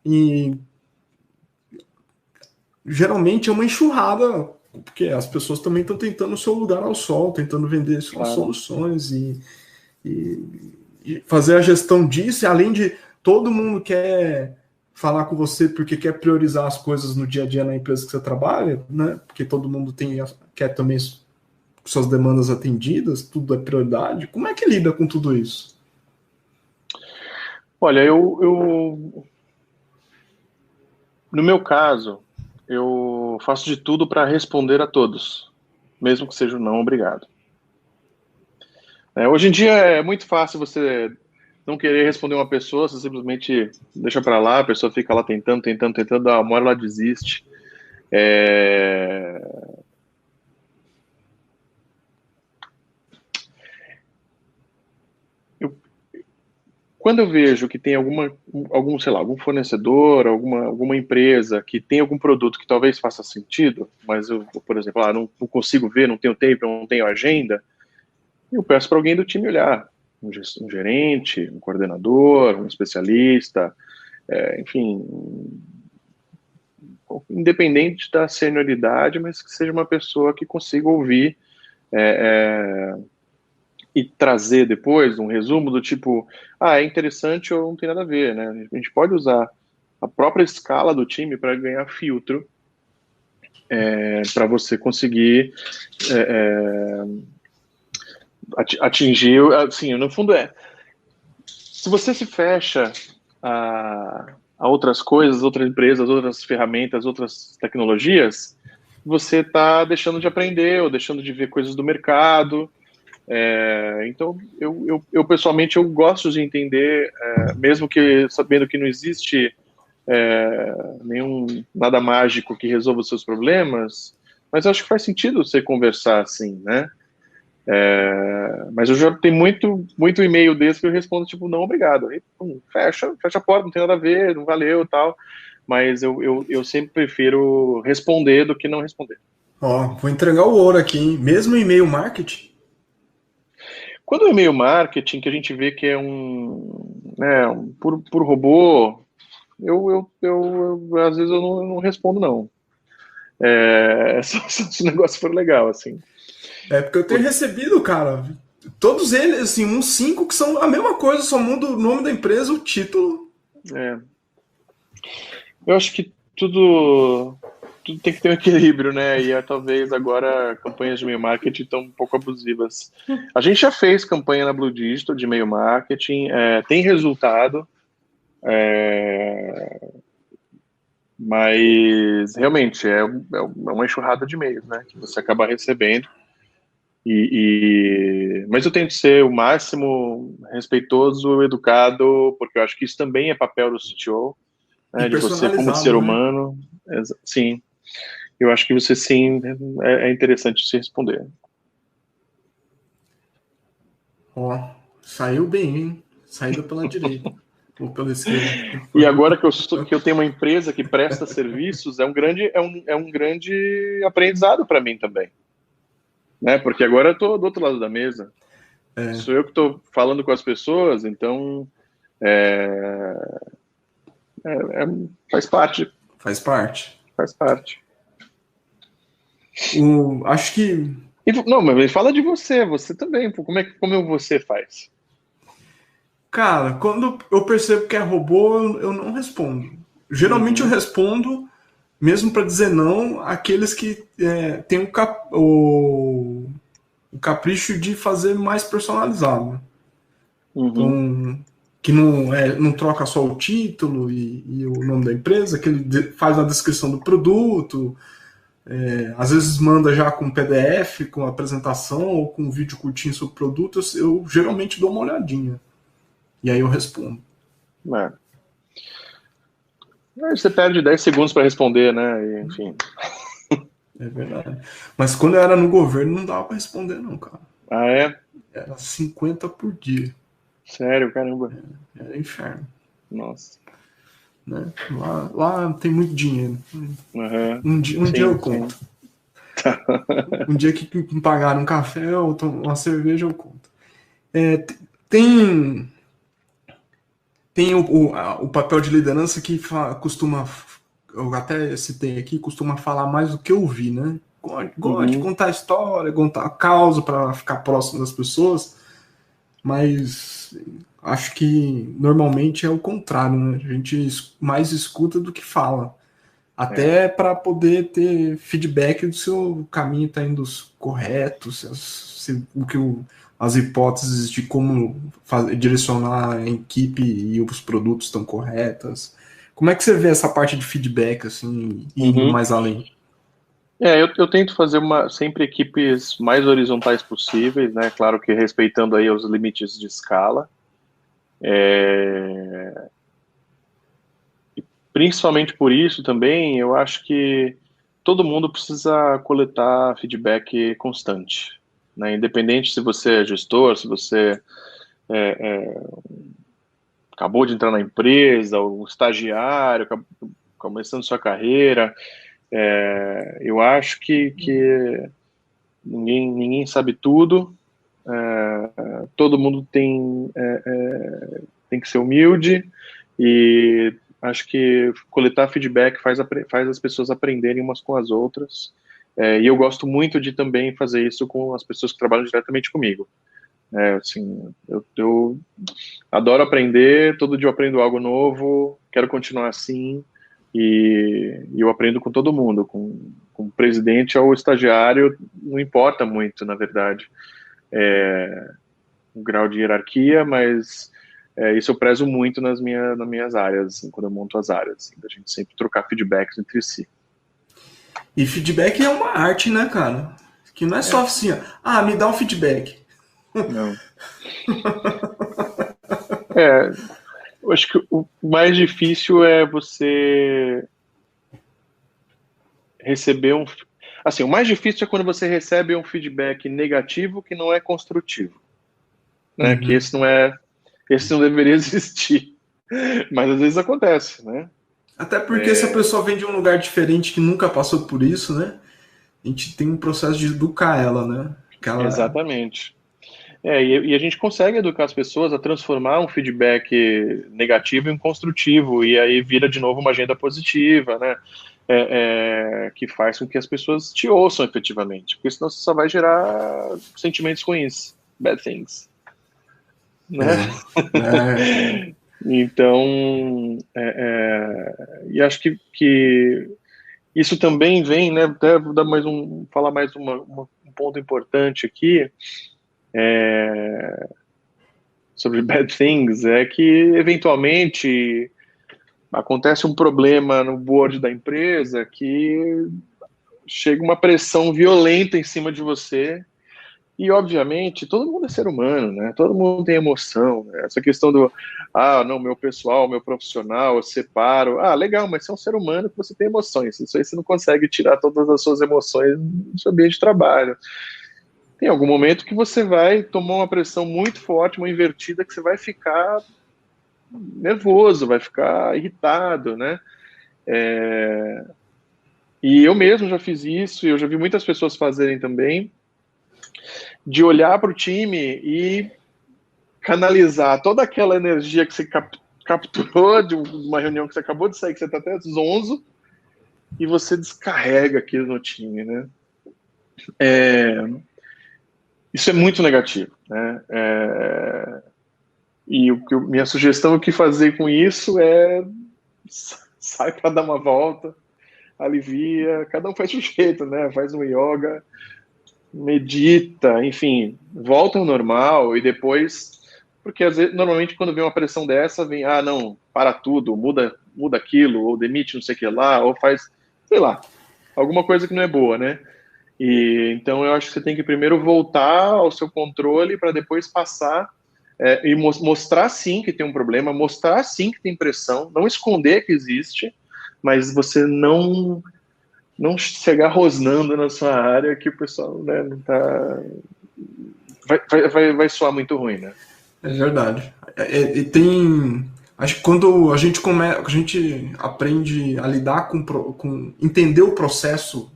E geralmente é uma enxurrada, porque as pessoas também estão tentando o seu lugar ao sol, tentando vender suas soluções e fazer a gestão disso, e além de todo mundo quer falar com você porque quer priorizar as coisas no dia a dia na empresa que você trabalha, né? Porque todo mundo quer também suas demandas atendidas, tudo é prioridade. Como é que lida com tudo isso? Olha, no meu caso, eu faço de tudo para responder a todos, mesmo que seja um não obrigado. Hoje em dia é muito fácil você não querer responder uma pessoa, você simplesmente deixa para lá, a pessoa fica lá tentando, uma hora ela desiste. Quando eu vejo que tem algum fornecedor, alguma empresa que tem algum produto que talvez faça sentido, mas eu, por exemplo, não consigo ver, não tenho tempo, não tenho agenda, eu peço para alguém do time olhar, um gerente, um coordenador, um especialista, enfim, independente da senioridade, mas que seja uma pessoa que consiga ouvir e trazer depois um resumo do tipo, é interessante ou não tem nada a ver, né? A gente pode usar a própria escala do time para ganhar filtro, para você conseguir atingir, assim, no fundo se você se fecha a outras coisas, outras empresas, outras ferramentas, outras tecnologias, você está deixando de aprender ou deixando de ver coisas do mercado. Então, eu pessoalmente eu gosto de entender, mesmo que sabendo que não existe nada mágico que resolva os seus problemas, mas acho que faz sentido você conversar assim, né? Mas eu já tenho muito e-mail desse que eu respondo tipo, não, obrigado. Aí, fecha a porta, não tem nada a ver, não valeu, tal. Mas eu sempre prefiro responder do que não responder. Vou entregar o ouro aqui, hein? Mesmo e-mail marketing? Quando o e-mail marketing, que a gente vê que é por robô, Às vezes eu não respondo, não. Se o negócio for legal, assim. Porque eu tenho recebido, cara, todos eles, assim, uns 5 que são a mesma coisa, só muda o nome da empresa, o título. Eu acho que tudo tem que ter um equilíbrio, né? E talvez agora campanhas de e-mail marketing estão um pouco abusivas. A gente já fez campanha na Blue Digital de e-mail marketing, tem resultado, mas realmente é uma enxurrada de e-mails, né? Que você acaba recebendo. Mas eu tento ser o máximo respeitoso, educado, porque eu acho que isso também é papel do CTO, né, de você como ser humano. Né? Sim, eu acho que você sim é interessante se responder. Saiu bem, hein? Saída pela direita ou pela esquerda. E agora que eu tenho uma empresa que presta serviços, é um grande aprendizado para mim também. Né? Porque agora eu estou do outro lado da mesa. Sou eu que estou falando com as pessoas, então faz parte. Faz parte. Acho que... Não, mas fala de você também. Como você faz? Cara, quando eu percebo que é robô, eu não respondo. Geralmente eu respondo, mesmo para dizer não, aqueles que têm o capricho de fazer mais personalizado. Então, que não troca só o título e o nome da empresa, que ele faz a descrição do produto, às vezes manda já com PDF, com apresentação ou com um vídeo curtinho sobre o produto, eu geralmente dou uma olhadinha. E aí eu respondo. Você perde 10 segundos para responder, né? E, enfim. É verdade. Mas quando eu era no governo, não dava para responder, não, cara. Ah, é? Era 50 por dia. Sério, caramba. Era inferno. Nossa. Né? Lá tem muito dinheiro. Um dia eu conto. Um dia que me pagaram um café ou uma cerveja, eu conto. Tem o papel de liderança que costuma, eu até citei aqui, costuma falar mais do que ouvir, né? Gosta de contar história, contar causa para ficar próximo das pessoas, mas acho que normalmente é o contrário, né? A gente mais escuta do que fala. Até para poder ter feedback do seu caminho está indo correto, as hipóteses de como direcionar a equipe e os produtos estão corretas. Como é que você vê essa parte de feedback, assim, indo mais além? Eu tento fazer sempre equipes mais horizontais possíveis, né? Claro que respeitando aí os limites de escala. Principalmente por isso também, eu acho que todo mundo precisa coletar feedback constante, né? Independente se você é gestor, se você acabou de entrar na empresa, ou estagiário, começando sua carreira, eu acho que ninguém sabe tudo, todo mundo tem que ser humilde, e acho que coletar feedback faz as pessoas aprenderem umas com as outras, e eu gosto muito de também fazer isso com as pessoas que trabalham diretamente comigo. Assim, eu adoro aprender, todo dia eu aprendo algo novo, quero continuar assim, e eu aprendo com todo mundo, com o presidente ou estagiário, não importa muito, na verdade, o grau de hierarquia, mas isso eu prezo muito nas minhas áreas, assim, quando eu monto as áreas, assim, da gente sempre trocar feedbacks entre si. E feedback é uma arte, né, cara? Que não é só assim, me dá um feedback. Não. Eu acho que o mais difícil é você receber assim, o mais difícil é quando você recebe um feedback negativo que não é construtivo, né? Que esse não deveria existir, mas às vezes acontece, né? Até porque se a pessoa vem de um lugar diferente que nunca passou por isso, né? A gente tem um processo de educar ela, né? Exatamente. E a gente consegue educar as pessoas a transformar um feedback negativo em construtivo, e aí vira de novo uma agenda positiva, né? Que faz com que as pessoas te ouçam efetivamente, porque senão você só vai gerar sentimentos ruins, bad things, né? Então, e acho que isso também vem, né? Até vou dar falar mais um ponto importante aqui, sobre bad things, é que eventualmente acontece um problema no board da empresa que chega uma pressão violenta em cima de você. E, obviamente, todo mundo é ser humano, né? Todo mundo tem emoção, né? Essa questão do, não, meu pessoal, meu profissional, eu separo. Legal, mas você é um ser humano que você tem emoções. Isso aí você não consegue tirar todas as suas emoções do seu ambiente de trabalho. Tem algum momento que você vai tomar uma pressão muito forte, uma invertida, que você vai ficar nervoso, vai ficar irritado, né? E eu mesmo já fiz isso, e eu já vi muitas pessoas fazerem também, de olhar para o time e canalizar toda aquela energia que você capturou de uma reunião que você acabou de sair, que você está até zonzo, e você descarrega aquilo no time, né? Isso é muito negativo, né? E minha sugestão, o que fazer com isso é sai para dar uma volta, alivia, cada um faz um jeito, né? Faz um yoga, medita, enfim, volta ao normal e depois, porque às vezes, normalmente quando vem uma pressão dessa, vem, não, para tudo, muda aquilo, ou demite não sei o que lá, ou faz, sei lá, alguma coisa que não é boa, né? E então eu acho que você tem que primeiro voltar ao seu controle para depois passar e mostrar sim que tem um problema, mostrar sim que tem pressão, não esconder que existe, mas você não chegar rosnando na sua área que o pessoal, né, não tá... vai soar muito ruim, né? É verdade. E tem... Acho que quando a gente aprende a lidar com entender o processo,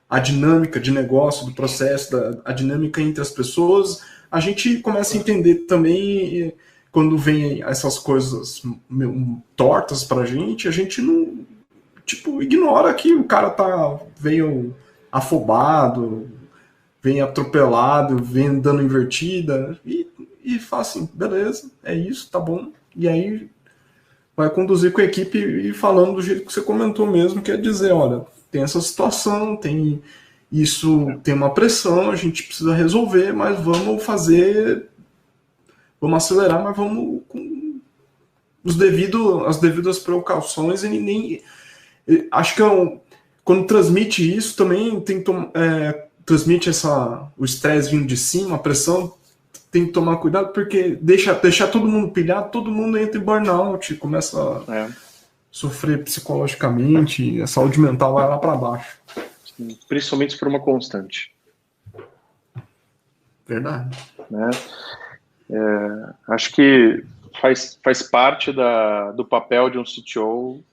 a dinâmica de negócio do processo, a dinâmica entre as pessoas, a gente começa a entender também quando vem essas coisas tortas pra gente, a gente não, ignora que o cara veio afobado, vem atropelado, vem dando invertida, e fala assim, beleza, é isso, tá bom. E aí vai conduzir com a equipe e falando do jeito que você comentou mesmo, que é dizer, olha, tem essa situação, tem isso, tem uma pressão, a gente precisa resolver, mas vamos acelerar, mas vamos com as devidas precauções e acho que quando transmite isso também tem que transmite o estresse vindo de cima, a pressão, tem que tomar cuidado, porque deixar todo mundo pilhado, todo mundo entra em burnout, começa a sofrer psicologicamente, a saúde mental vai lá para baixo. Sim, principalmente se for uma constante. Verdade. Né? Acho que faz parte do papel de um CTO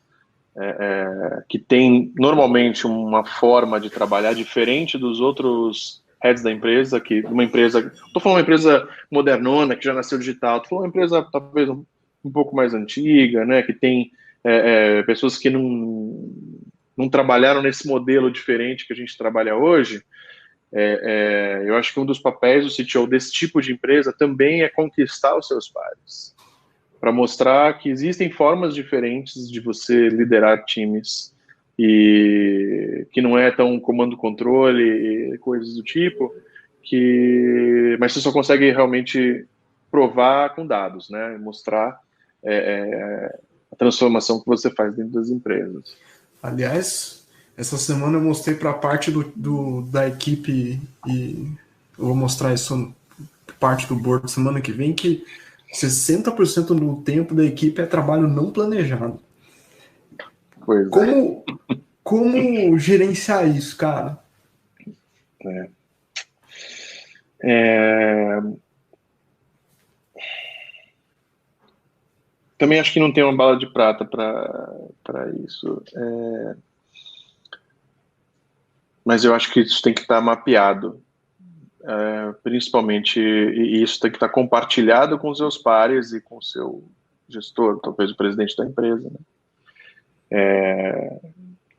que tem normalmente uma forma de trabalhar diferente dos outros heads da empresa, estou falando uma empresa modernona, que já nasceu digital, estou falando uma empresa talvez um pouco mais antiga, né, que tem pessoas que não trabalharam nesse modelo diferente que a gente trabalha hoje. Eu acho que um dos papéis do CTO desse tipo de empresa também é conquistar os seus pares, para mostrar que existem formas diferentes de você liderar times e que não é tão comando-controle e coisas do tipo, mas você só consegue realmente provar com dados, né? Mostrar a transformação que você faz dentro das empresas. Aliás, essa semana eu mostrei para parte da equipe e eu vou mostrar isso parte do board semana que vem, que 60% do tempo da equipe é trabalho não planejado. Pois como gerenciar isso, cara? Também acho que não tem uma bala de prata para isso. Mas eu acho que isso tem que estar mapeado. principalmente, e isso tem que estar compartilhado com os seus pares e com o seu gestor, talvez o presidente da empresa, né?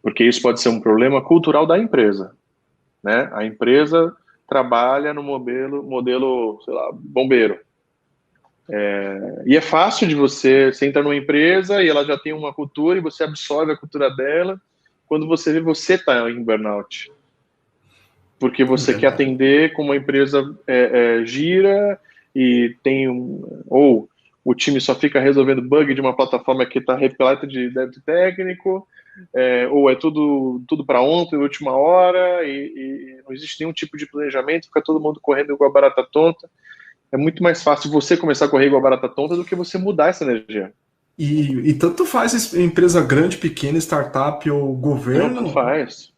Porque isso pode ser um problema cultural da empresa, né? A empresa trabalha no modelo, sei lá, bombeiro. E é fácil de você entra numa empresa e ela já tem uma cultura e você absorve a cultura dela. Quando você vê, você está em burnout. Porque você quer atender como a empresa gira e tem ou o time só fica resolvendo bug de uma plataforma que está repleta de débito técnico, ou é tudo para ontem, última hora, e não existe nenhum tipo de planejamento, fica todo mundo correndo igual a barata tonta. É muito mais fácil você começar a correr igual a barata tonta do que você mudar essa energia. E tanto faz empresa grande, pequena, startup ou governo. Não, tanto faz.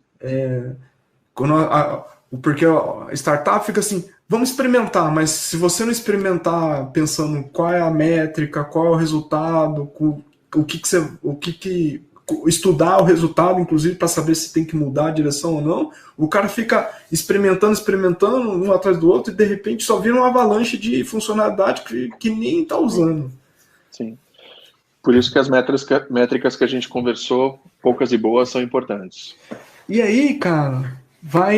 Porque a startup fica assim, vamos experimentar, mas se você não experimentar pensando qual é a métrica, qual é o resultado, estudar o resultado, inclusive, para saber se tem que mudar a direção ou não, o cara fica experimentando, um atrás do outro, e de repente só vira uma avalanche de funcionalidade que nem está usando. Sim. Por isso que as métricas que a gente conversou, poucas e boas, são importantes. E aí, cara, a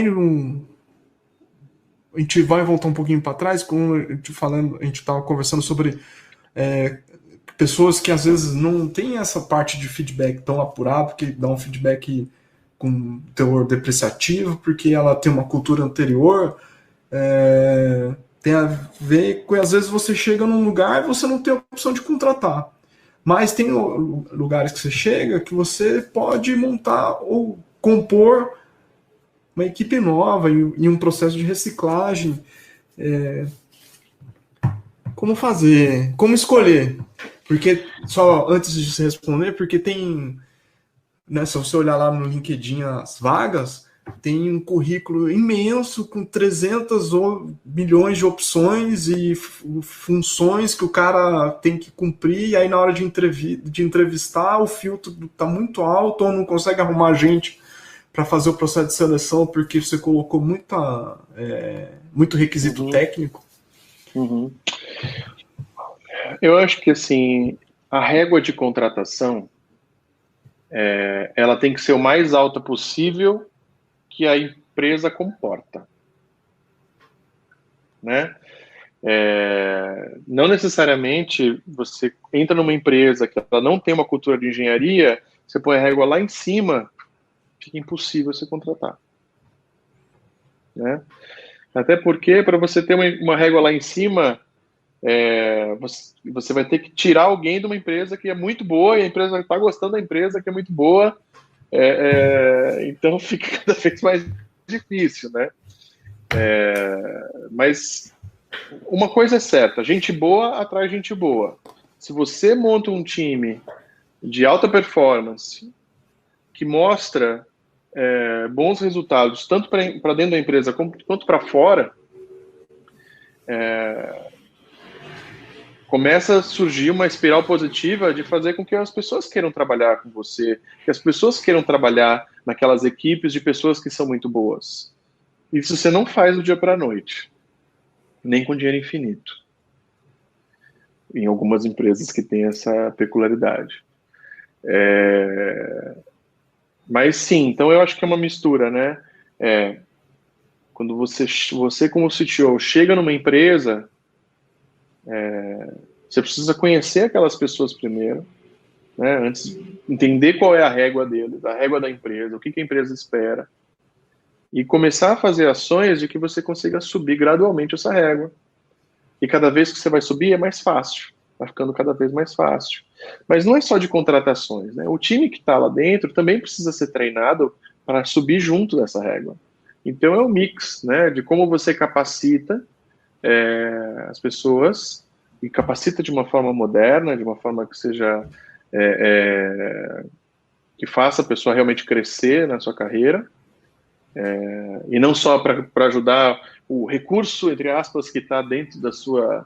gente vai voltar um pouquinho para trás, como a gente estava conversando sobre pessoas que às vezes não tem essa parte de feedback tão apurado, que dá um feedback com teor depreciativo, porque ela tem uma cultura anterior, tem a ver com, às vezes você chega num lugar e você não tem a opção de contratar. Mas tem lugares que você chega que você pode montar ou compor uma equipe nova em um processo de reciclagem. Como fazer? Como escolher? Porque, só antes de você responder, porque tem, né, se você olhar lá no LinkedIn as vagas, tem um currículo imenso com 300 milhões de opções e funções que o cara tem que cumprir, e aí na hora de entrevistar o filtro está muito alto ou não consegue arrumar gente para fazer o processo de seleção porque você colocou muito requisito técnico. Uhum. Eu acho que assim, a régua de contratação ela tem que ser o mais alta possível que a empresa comporta, né? Não necessariamente você entra numa empresa que ela não tem uma cultura de engenharia, você põe a régua lá em cima, fica impossível você contratar, né? Até porque para você ter uma régua lá em cima, você vai ter que tirar alguém de uma empresa que é muito boa e a empresa está gostando da empresa que é muito boa, então fica cada vez mais difícil, né? Mas uma coisa é certa, gente boa atrai gente boa. Se você monta um time de alta performance que mostra bons resultados, tanto para dentro da empresa quanto para fora, começa a surgir uma espiral positiva de fazer com que as pessoas queiram trabalhar com você, que as pessoas queiram trabalhar naquelas equipes de pessoas que são muito boas. Isso você não faz do dia para a noite, nem com dinheiro infinito. Em algumas empresas que têm essa peculiaridade. Mas sim, então eu acho que é uma mistura, né? Quando você como CTO chega numa empresa, você precisa conhecer aquelas pessoas primeiro, né? Antes, entender qual é a régua deles, a régua da empresa, o que a empresa espera, e começar a fazer ações de que você consiga subir gradualmente essa régua. E cada vez que você vai subir é mais fácil, vai ficando cada vez mais fácil. Mas não é só de contratações, né? O time que está lá dentro também precisa ser treinado para subir junto dessa régua. Então é um mix, né, de como você capacita as pessoas, e capacita de uma forma moderna, de uma forma que seja que faça a pessoa realmente crescer na sua carreira, e não só para ajudar o recurso, entre aspas, que está dentro da sua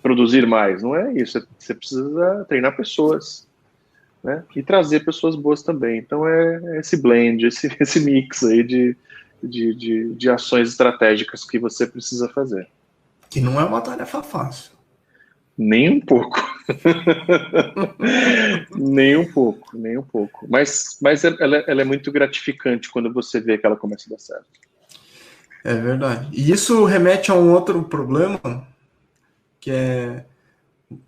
produzir mais. Não é isso, você precisa treinar pessoas, né, e trazer pessoas boas também. Então esse blend, esse mix aí de ações estratégicas que você precisa fazer. Que não é uma tarefa fácil. Nem um pouco. Nem um pouco, nem um pouco. Mas ela é muito gratificante quando você vê que ela começa a dar certo. É verdade. E isso remete a um outro problema, que é,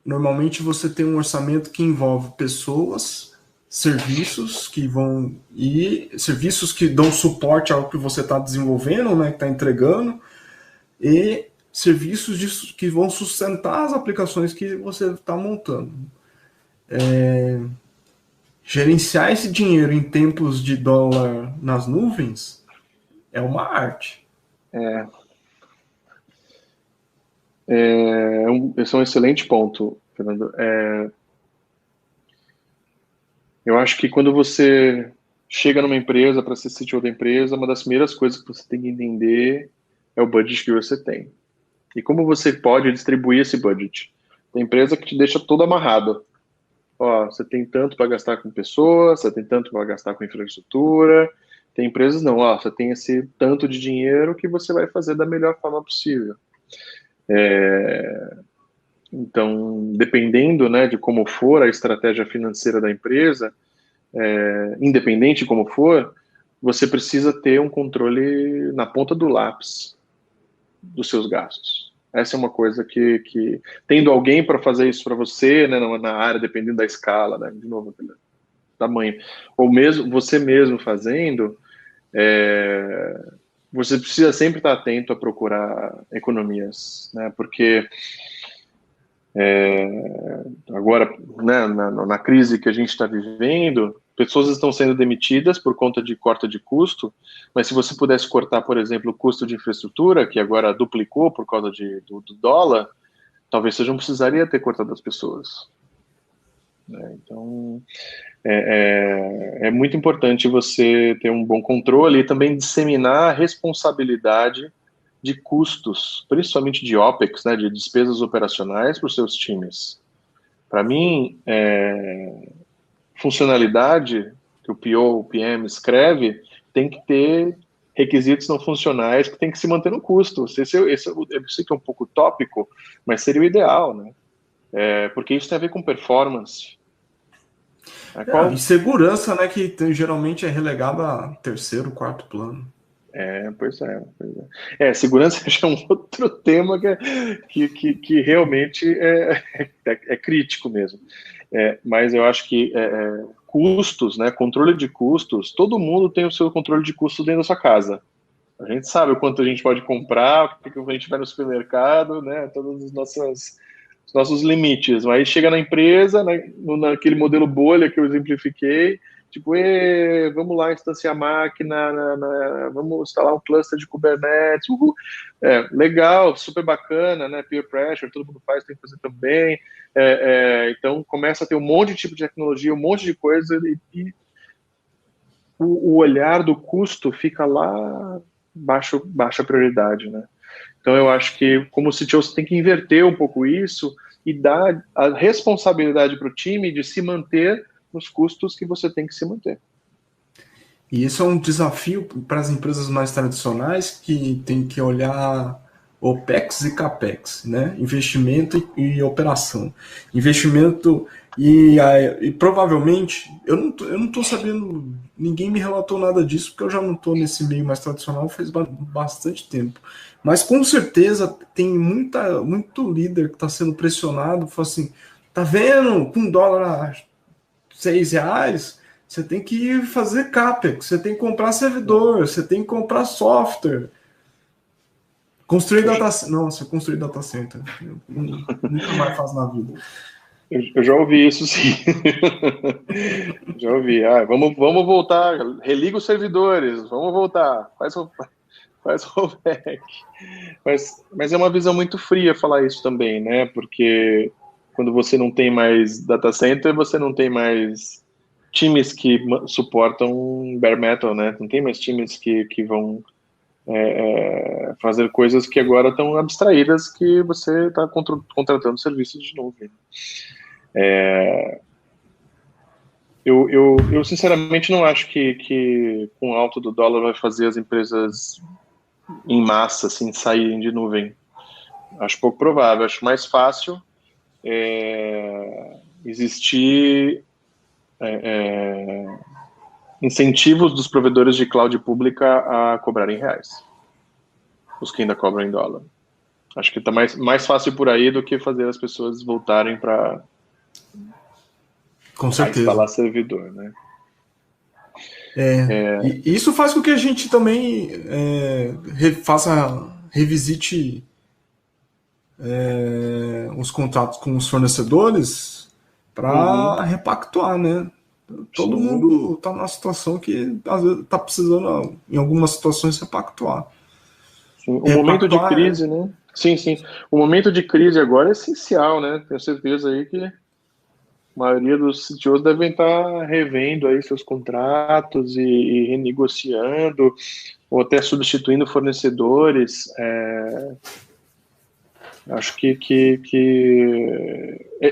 normalmente você tem um orçamento que envolve pessoas, serviços serviços que dão suporte ao que você está desenvolvendo, né, que está entregando, e serviços que vão sustentar as aplicações que você está montando. Gerenciar esse dinheiro em tempos de dólar nas nuvens é uma arte. Esse é um excelente ponto, Fernando. Eu acho que quando você chega numa empresa para ser CTO da empresa, uma das primeiras coisas que você tem que entender é o budget que você tem. E como você pode distribuir esse budget? Tem empresa que te deixa todo amarrado. Ó, você tem tanto para gastar com pessoas, você tem tanto para gastar com infraestrutura. Tem empresas não, ó, você tem esse tanto de dinheiro que você vai fazer da melhor forma possível. Então, dependendo, né, de como for a estratégia financeira da empresa, independente de como for, você precisa ter um controle na ponta do lápis dos seus gastos. Essa é uma coisa que tendo alguém para fazer isso para você, né, na área, dependendo da escala, né, de novo, tamanho, ou mesmo você mesmo fazendo, você precisa sempre estar atento a procurar economias, né, porque agora, né, na crise que a gente está vivendo, pessoas estão sendo demitidas por conta de corte de custo, mas se você pudesse cortar, por exemplo, o custo de infraestrutura, que agora duplicou por causa do dólar, talvez você não precisaria ter cortado as pessoas. Então, é muito importante você ter um bom controle e também disseminar a responsabilidade de custos, principalmente de OPEX, né, de despesas operacionais para os seus times. Para mim, funcionalidade que o PO, o PM escreve, tem que ter requisitos não funcionais que tem que se manter no custo. Eu sei que é um pouco utópico, mas seria o ideal, né? Porque isso tem a ver com performance. E segurança, né, que geralmente é relegada a terceiro, quarto plano. Pois é. Segurança já é um outro tema que realmente é crítico mesmo. Mas eu acho que custos, né, controle de custos, todo mundo tem o seu controle de custos dentro da sua casa. A gente sabe o quanto a gente pode comprar, porque a gente vai no supermercado, né, todos os nossos limites. Mas chega na empresa, naquele modelo bolha que eu exemplifiquei, tipo, vamos lá instanciar a máquina, vamos instalar um cluster de Kubernetes, legal, super bacana, né, peer pressure, todo mundo faz, tem que fazer também, então começa a ter um monte de tipo de tecnologia, um monte de coisa, e o olhar do custo fica lá baixa prioridade, né. Então eu acho que como CTO você tem que inverter um pouco isso e dar a responsabilidade para o time de se manter nos custos que você tem que se manter. E isso é um desafio para as empresas mais tradicionais que tem que olhar OPEX e CAPEX, né? Investimento e operação. Investimento e provavelmente, eu não estou sabendo, ninguém me relatou nada disso, porque eu já não estou nesse meio mais tradicional faz bastante tempo. Mas com certeza tem muito líder que está sendo pressionado, fala assim, tá vendo, com dólar a R$6, você tem que fazer CAPEX, você tem que comprar servidor, você tem que comprar software. Construir data center. Nossa, construir data center. Eu nunca mais faço na vida. Eu já ouvi isso, sim. Já ouvi. Vamos voltar. Religa os servidores. Vamos voltar. Faz rollback. Mas é uma visão muito fria falar isso também, né? Porque quando você não tem mais data center, você não tem mais times que suportam bare metal, né? Não tem mais times que vão fazer coisas que agora estão abstraídas, que você está contratando serviços de nuvem. Eu sinceramente não acho que com o alto do dólar vai fazer as empresas em massa assim, saírem de nuvem. Acho pouco provável. Acho mais fácil existir incentivos dos provedores de cloud pública a cobrarem reais. Os que ainda cobram em dólar. Acho que está mais fácil por aí do que fazer as pessoas voltarem para instalar servidor, né? E isso faz com que a gente também revisite os contratos com os fornecedores para repactuar, né? Todo mundo está numa situação que às vezes está precisando, em algumas situações, repactuar. Sim, o momento de crise, né? Sim. O momento de crise agora é essencial, né? Tenho certeza aí que a maioria dos CTOs devem estar revendo aí seus contratos e renegociando ou até substituindo fornecedores. Acho que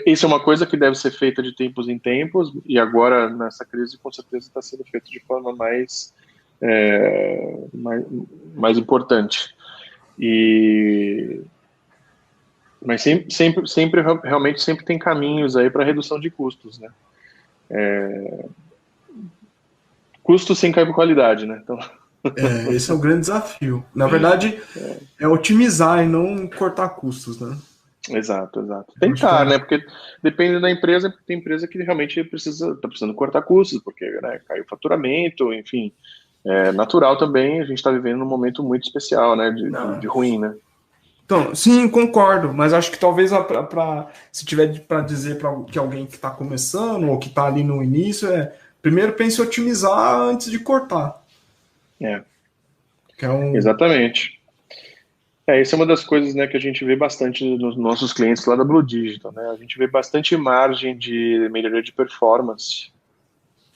isso é uma coisa que deve ser feita de tempos em tempos, e agora, nessa crise, com certeza está sendo feito de forma mais importante. Mas realmente sempre tem caminhos aí para redução de custos, né? Custos sem cair por qualidade, né? Então... esse é o grande desafio. Na verdade, é otimizar e não cortar custos, né? Exato. Tentar, né? Porque depende da empresa, tem empresa que realmente está precisando cortar custos, porque caiu o faturamento, enfim. É natural também, a gente está vivendo num momento muito especial, né? De ruim, né? Então, sim, concordo, mas acho que talvez se tiver para dizer para que alguém que está começando ou que está ali no início, primeiro pense em otimizar antes de cortar. Exatamente. Isso é uma das coisas, né, que a gente vê bastante nos nossos clientes lá da Blue Digital, né? A gente vê bastante margem de melhoria de performance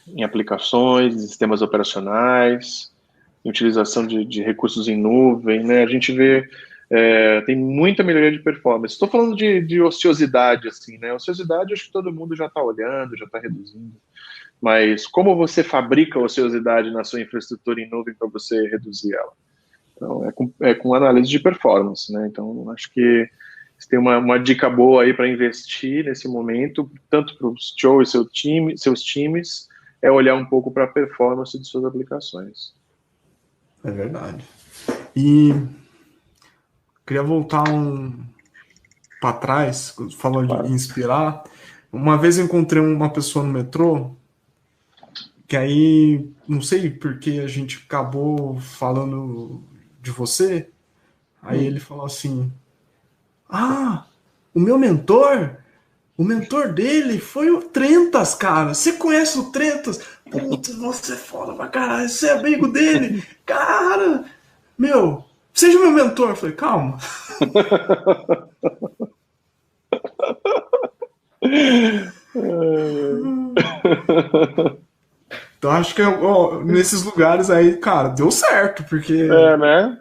em aplicações, em sistemas operacionais, em utilização de recursos em nuvem, né? A gente vê tem muita melhoria de performance. Estou falando de ociosidade, assim, né? Ociosidade acho que todo mundo já está olhando, já está reduzindo. Mas como você fabrica a ociosidade na sua infraestrutura em nuvem para você reduzir ela? Então, com análise de performance, né? Então, acho que você tem uma dica boa aí para investir nesse momento, tanto para o CTO e seus times, olhar um pouco para a performance de suas aplicações. É verdade. E queria voltar para trás, falando de inspirar. Uma vez eu encontrei uma pessoa no metrô, que aí, não sei porque a gente acabou falando de você, aí ele falou assim, o mentor dele foi o Trentas, cara, você conhece o Trentas? Putz, você é foda pra caralho, você é amigo dele, cara, seja meu mentor. Eu falei, calma. Então acho que nesses lugares aí, cara, deu certo, porque... né?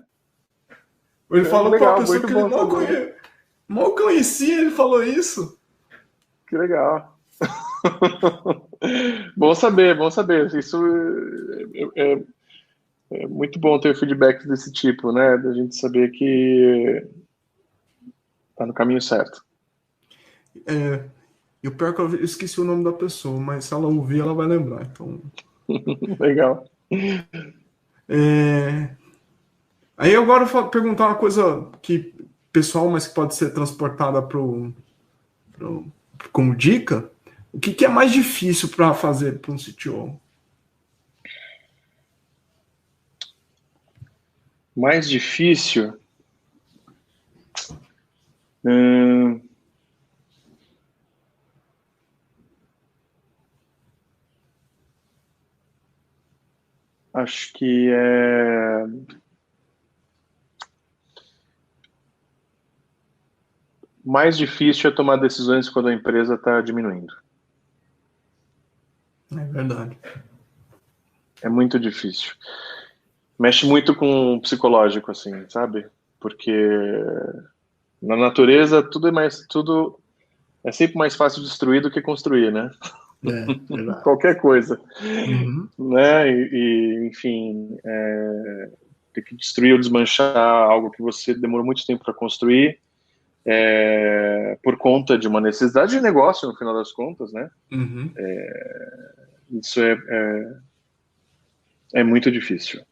Ele falou pra uma pessoa que ele mal conhecia, ele falou isso. Que legal. Bom saber. Isso é muito bom ter feedbacks desse tipo, né? Da gente saber que tá no caminho certo. E o pior é que eu esqueci o nome da pessoa, mas se ela ouvir, ela vai lembrar. Então... Legal. Aí agora eu vou perguntar uma coisa que pessoal, mas que pode ser transportada como dica. O que é mais difícil para fazer para um CTO? Mais difícil? Acho que mais difícil é tomar decisões quando a empresa está diminuindo. É verdade. É muito difícil. Mexe muito com o psicológico, assim, sabe? Porque na natureza tudo é sempre mais fácil destruir do que construir, né? Verdade. Qualquer coisa, Uhum, né? Enfim, ter que destruir ou desmanchar algo que você demorou muito tempo para construir, por conta de uma necessidade de negócio, no final das contas, né? uhum. Isso é muito difícil.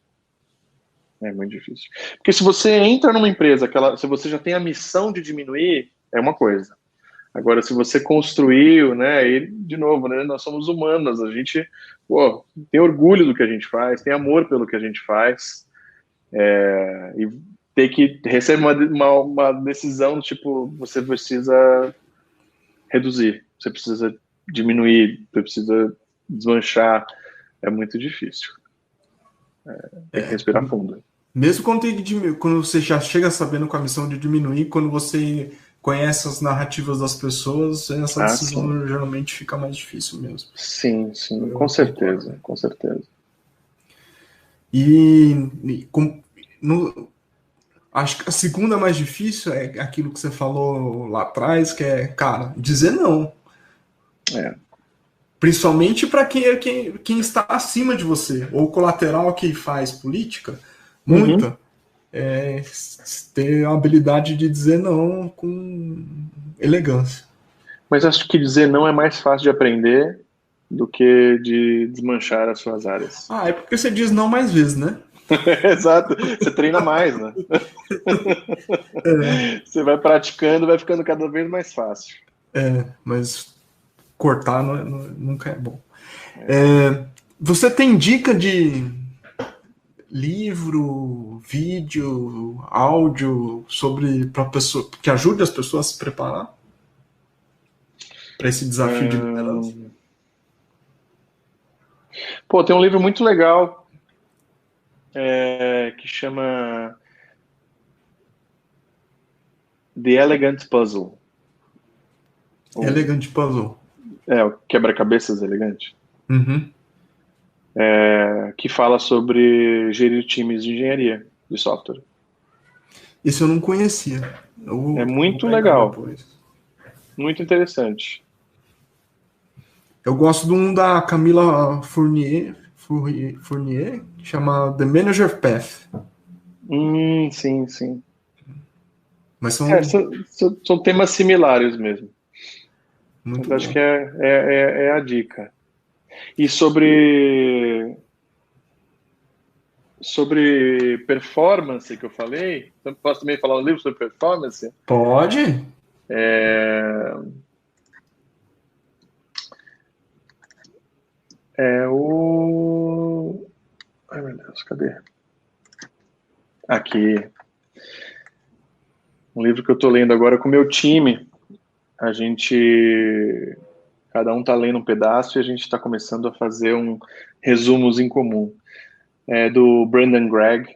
É muito difícil. Porque se você entra numa empresa, se você já tem a missão de diminuir, é uma coisa. Agora, se você construiu, né, e, de novo, né, nós somos humanos, a gente, pô, tem orgulho do que a gente faz, tem amor pelo que a gente faz, e ter que receber uma decisão, tipo, você precisa reduzir, você precisa diminuir, você precisa desmanchar, é muito difícil. Tem que respirar fundo. Mesmo quando você já chega sabendo com a missão de diminuir, quando você conhece as narrativas das pessoas, essa Ah, sim. decisão geralmente fica mais difícil mesmo. Sim, sim, Eu com concordo. certeza, com certeza. E, e com- no, acho que a segunda mais difícil é aquilo que você falou lá atrás, que é, cara, dizer não. É. Principalmente para quem está acima de você, ou colateral que faz política, Uhum. muita, é ter a habilidade de dizer não com elegância. Mas acho que dizer não é mais fácil de aprender do que de desmanchar as suas áreas. Ah, é porque você diz não mais vezes, né? Exato, você treina mais, né? Você vai praticando, vai ficando cada vez mais fácil. Mas cortar nunca é bom. É. É, você tem dica de livro, vídeo, áudio sobre para pessoa que ajude as pessoas a se preparar para esse desafio de liderança? Pô, tem um livro muito legal que chama The Elegant Puzzle. Elegante Puzzle. O Quebra-Cabeças Elegante. Uhum. Que fala sobre gerir times de engenharia de software. Esse eu não conhecia. É Eu vou muito pegar legal, depois. muito interessante. Eu gosto de um da Camila Fournier, que chama The Manager Path. Sim, sim. Mas são São temas similares mesmo. Mas muito acho bom. que é a dica. E sobre performance que eu falei, posso também falar um livro sobre performance? Pode? É, é o. Ai, meu Deus, cadê? Aqui. Um livro que eu estou lendo agora com o meu time. A gente. Cada um está lendo um pedaço e a gente está começando a fazer resumos em comum. É do Brendan Gregg, que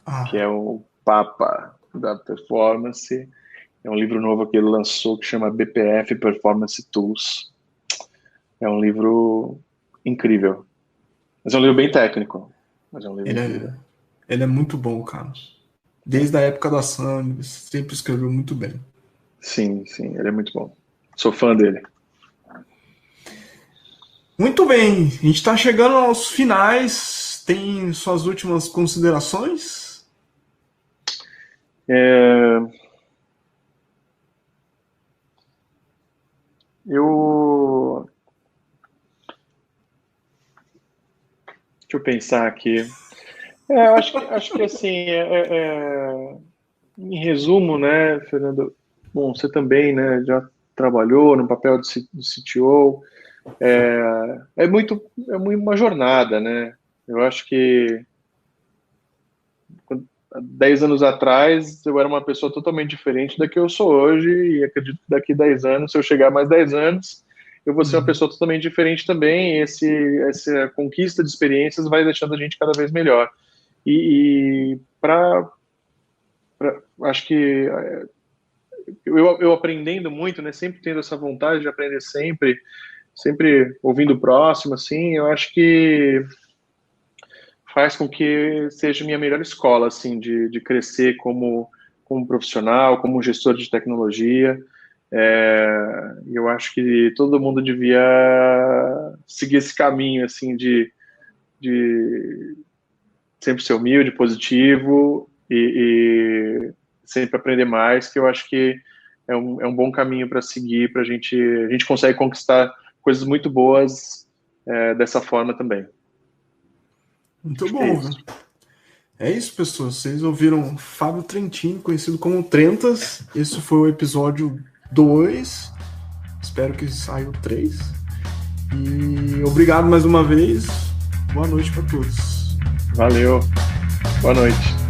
Ah, é o papa da performance. É um livro novo que ele lançou que chama BPF Performance Tools. É um livro incrível. Mas é um livro bem técnico. Mas é um livro ele incrível. é, ele é muito bom, cara. Desde a época da Sun, ele sempre escreveu muito bem. Sim, sim, ele é muito bom. Sou fã dele. Muito bem, a gente está chegando aos finais. Tem suas últimas considerações? É, eu. Deixa eu pensar aqui. Eu acho que assim, em resumo, né, Fernando? Bom, você também, né, já trabalhou no papel de CTO. É muito uma jornada, né? Eu acho que 10 anos atrás eu era uma pessoa totalmente diferente da que eu sou hoje e acredito que daqui 10 anos, se eu chegar mais 10 anos, eu vou ser uma pessoa totalmente diferente também. Essa conquista de experiências vai deixando a gente cada vez melhor. E acho que eu aprendendo muito, né? Sempre tendo essa vontade de aprender sempre ouvindo o próximo, assim, eu acho que faz com que seja minha melhor escola, assim, de crescer como profissional, como gestor de tecnologia. Eu acho que todo mundo devia seguir esse caminho, assim, de sempre ser humilde, positivo e sempre aprender mais, que eu acho que é um bom caminho para seguir, a gente consegue conquistar coisas muito boas dessa forma também. Muito bom, velho. É isso, pessoas. Vocês ouviram Fábio Trentini, conhecido como Trentas. Esse foi o episódio 2. Espero que saia o 3. E obrigado mais uma vez. Boa noite para todos. Valeu. Boa noite.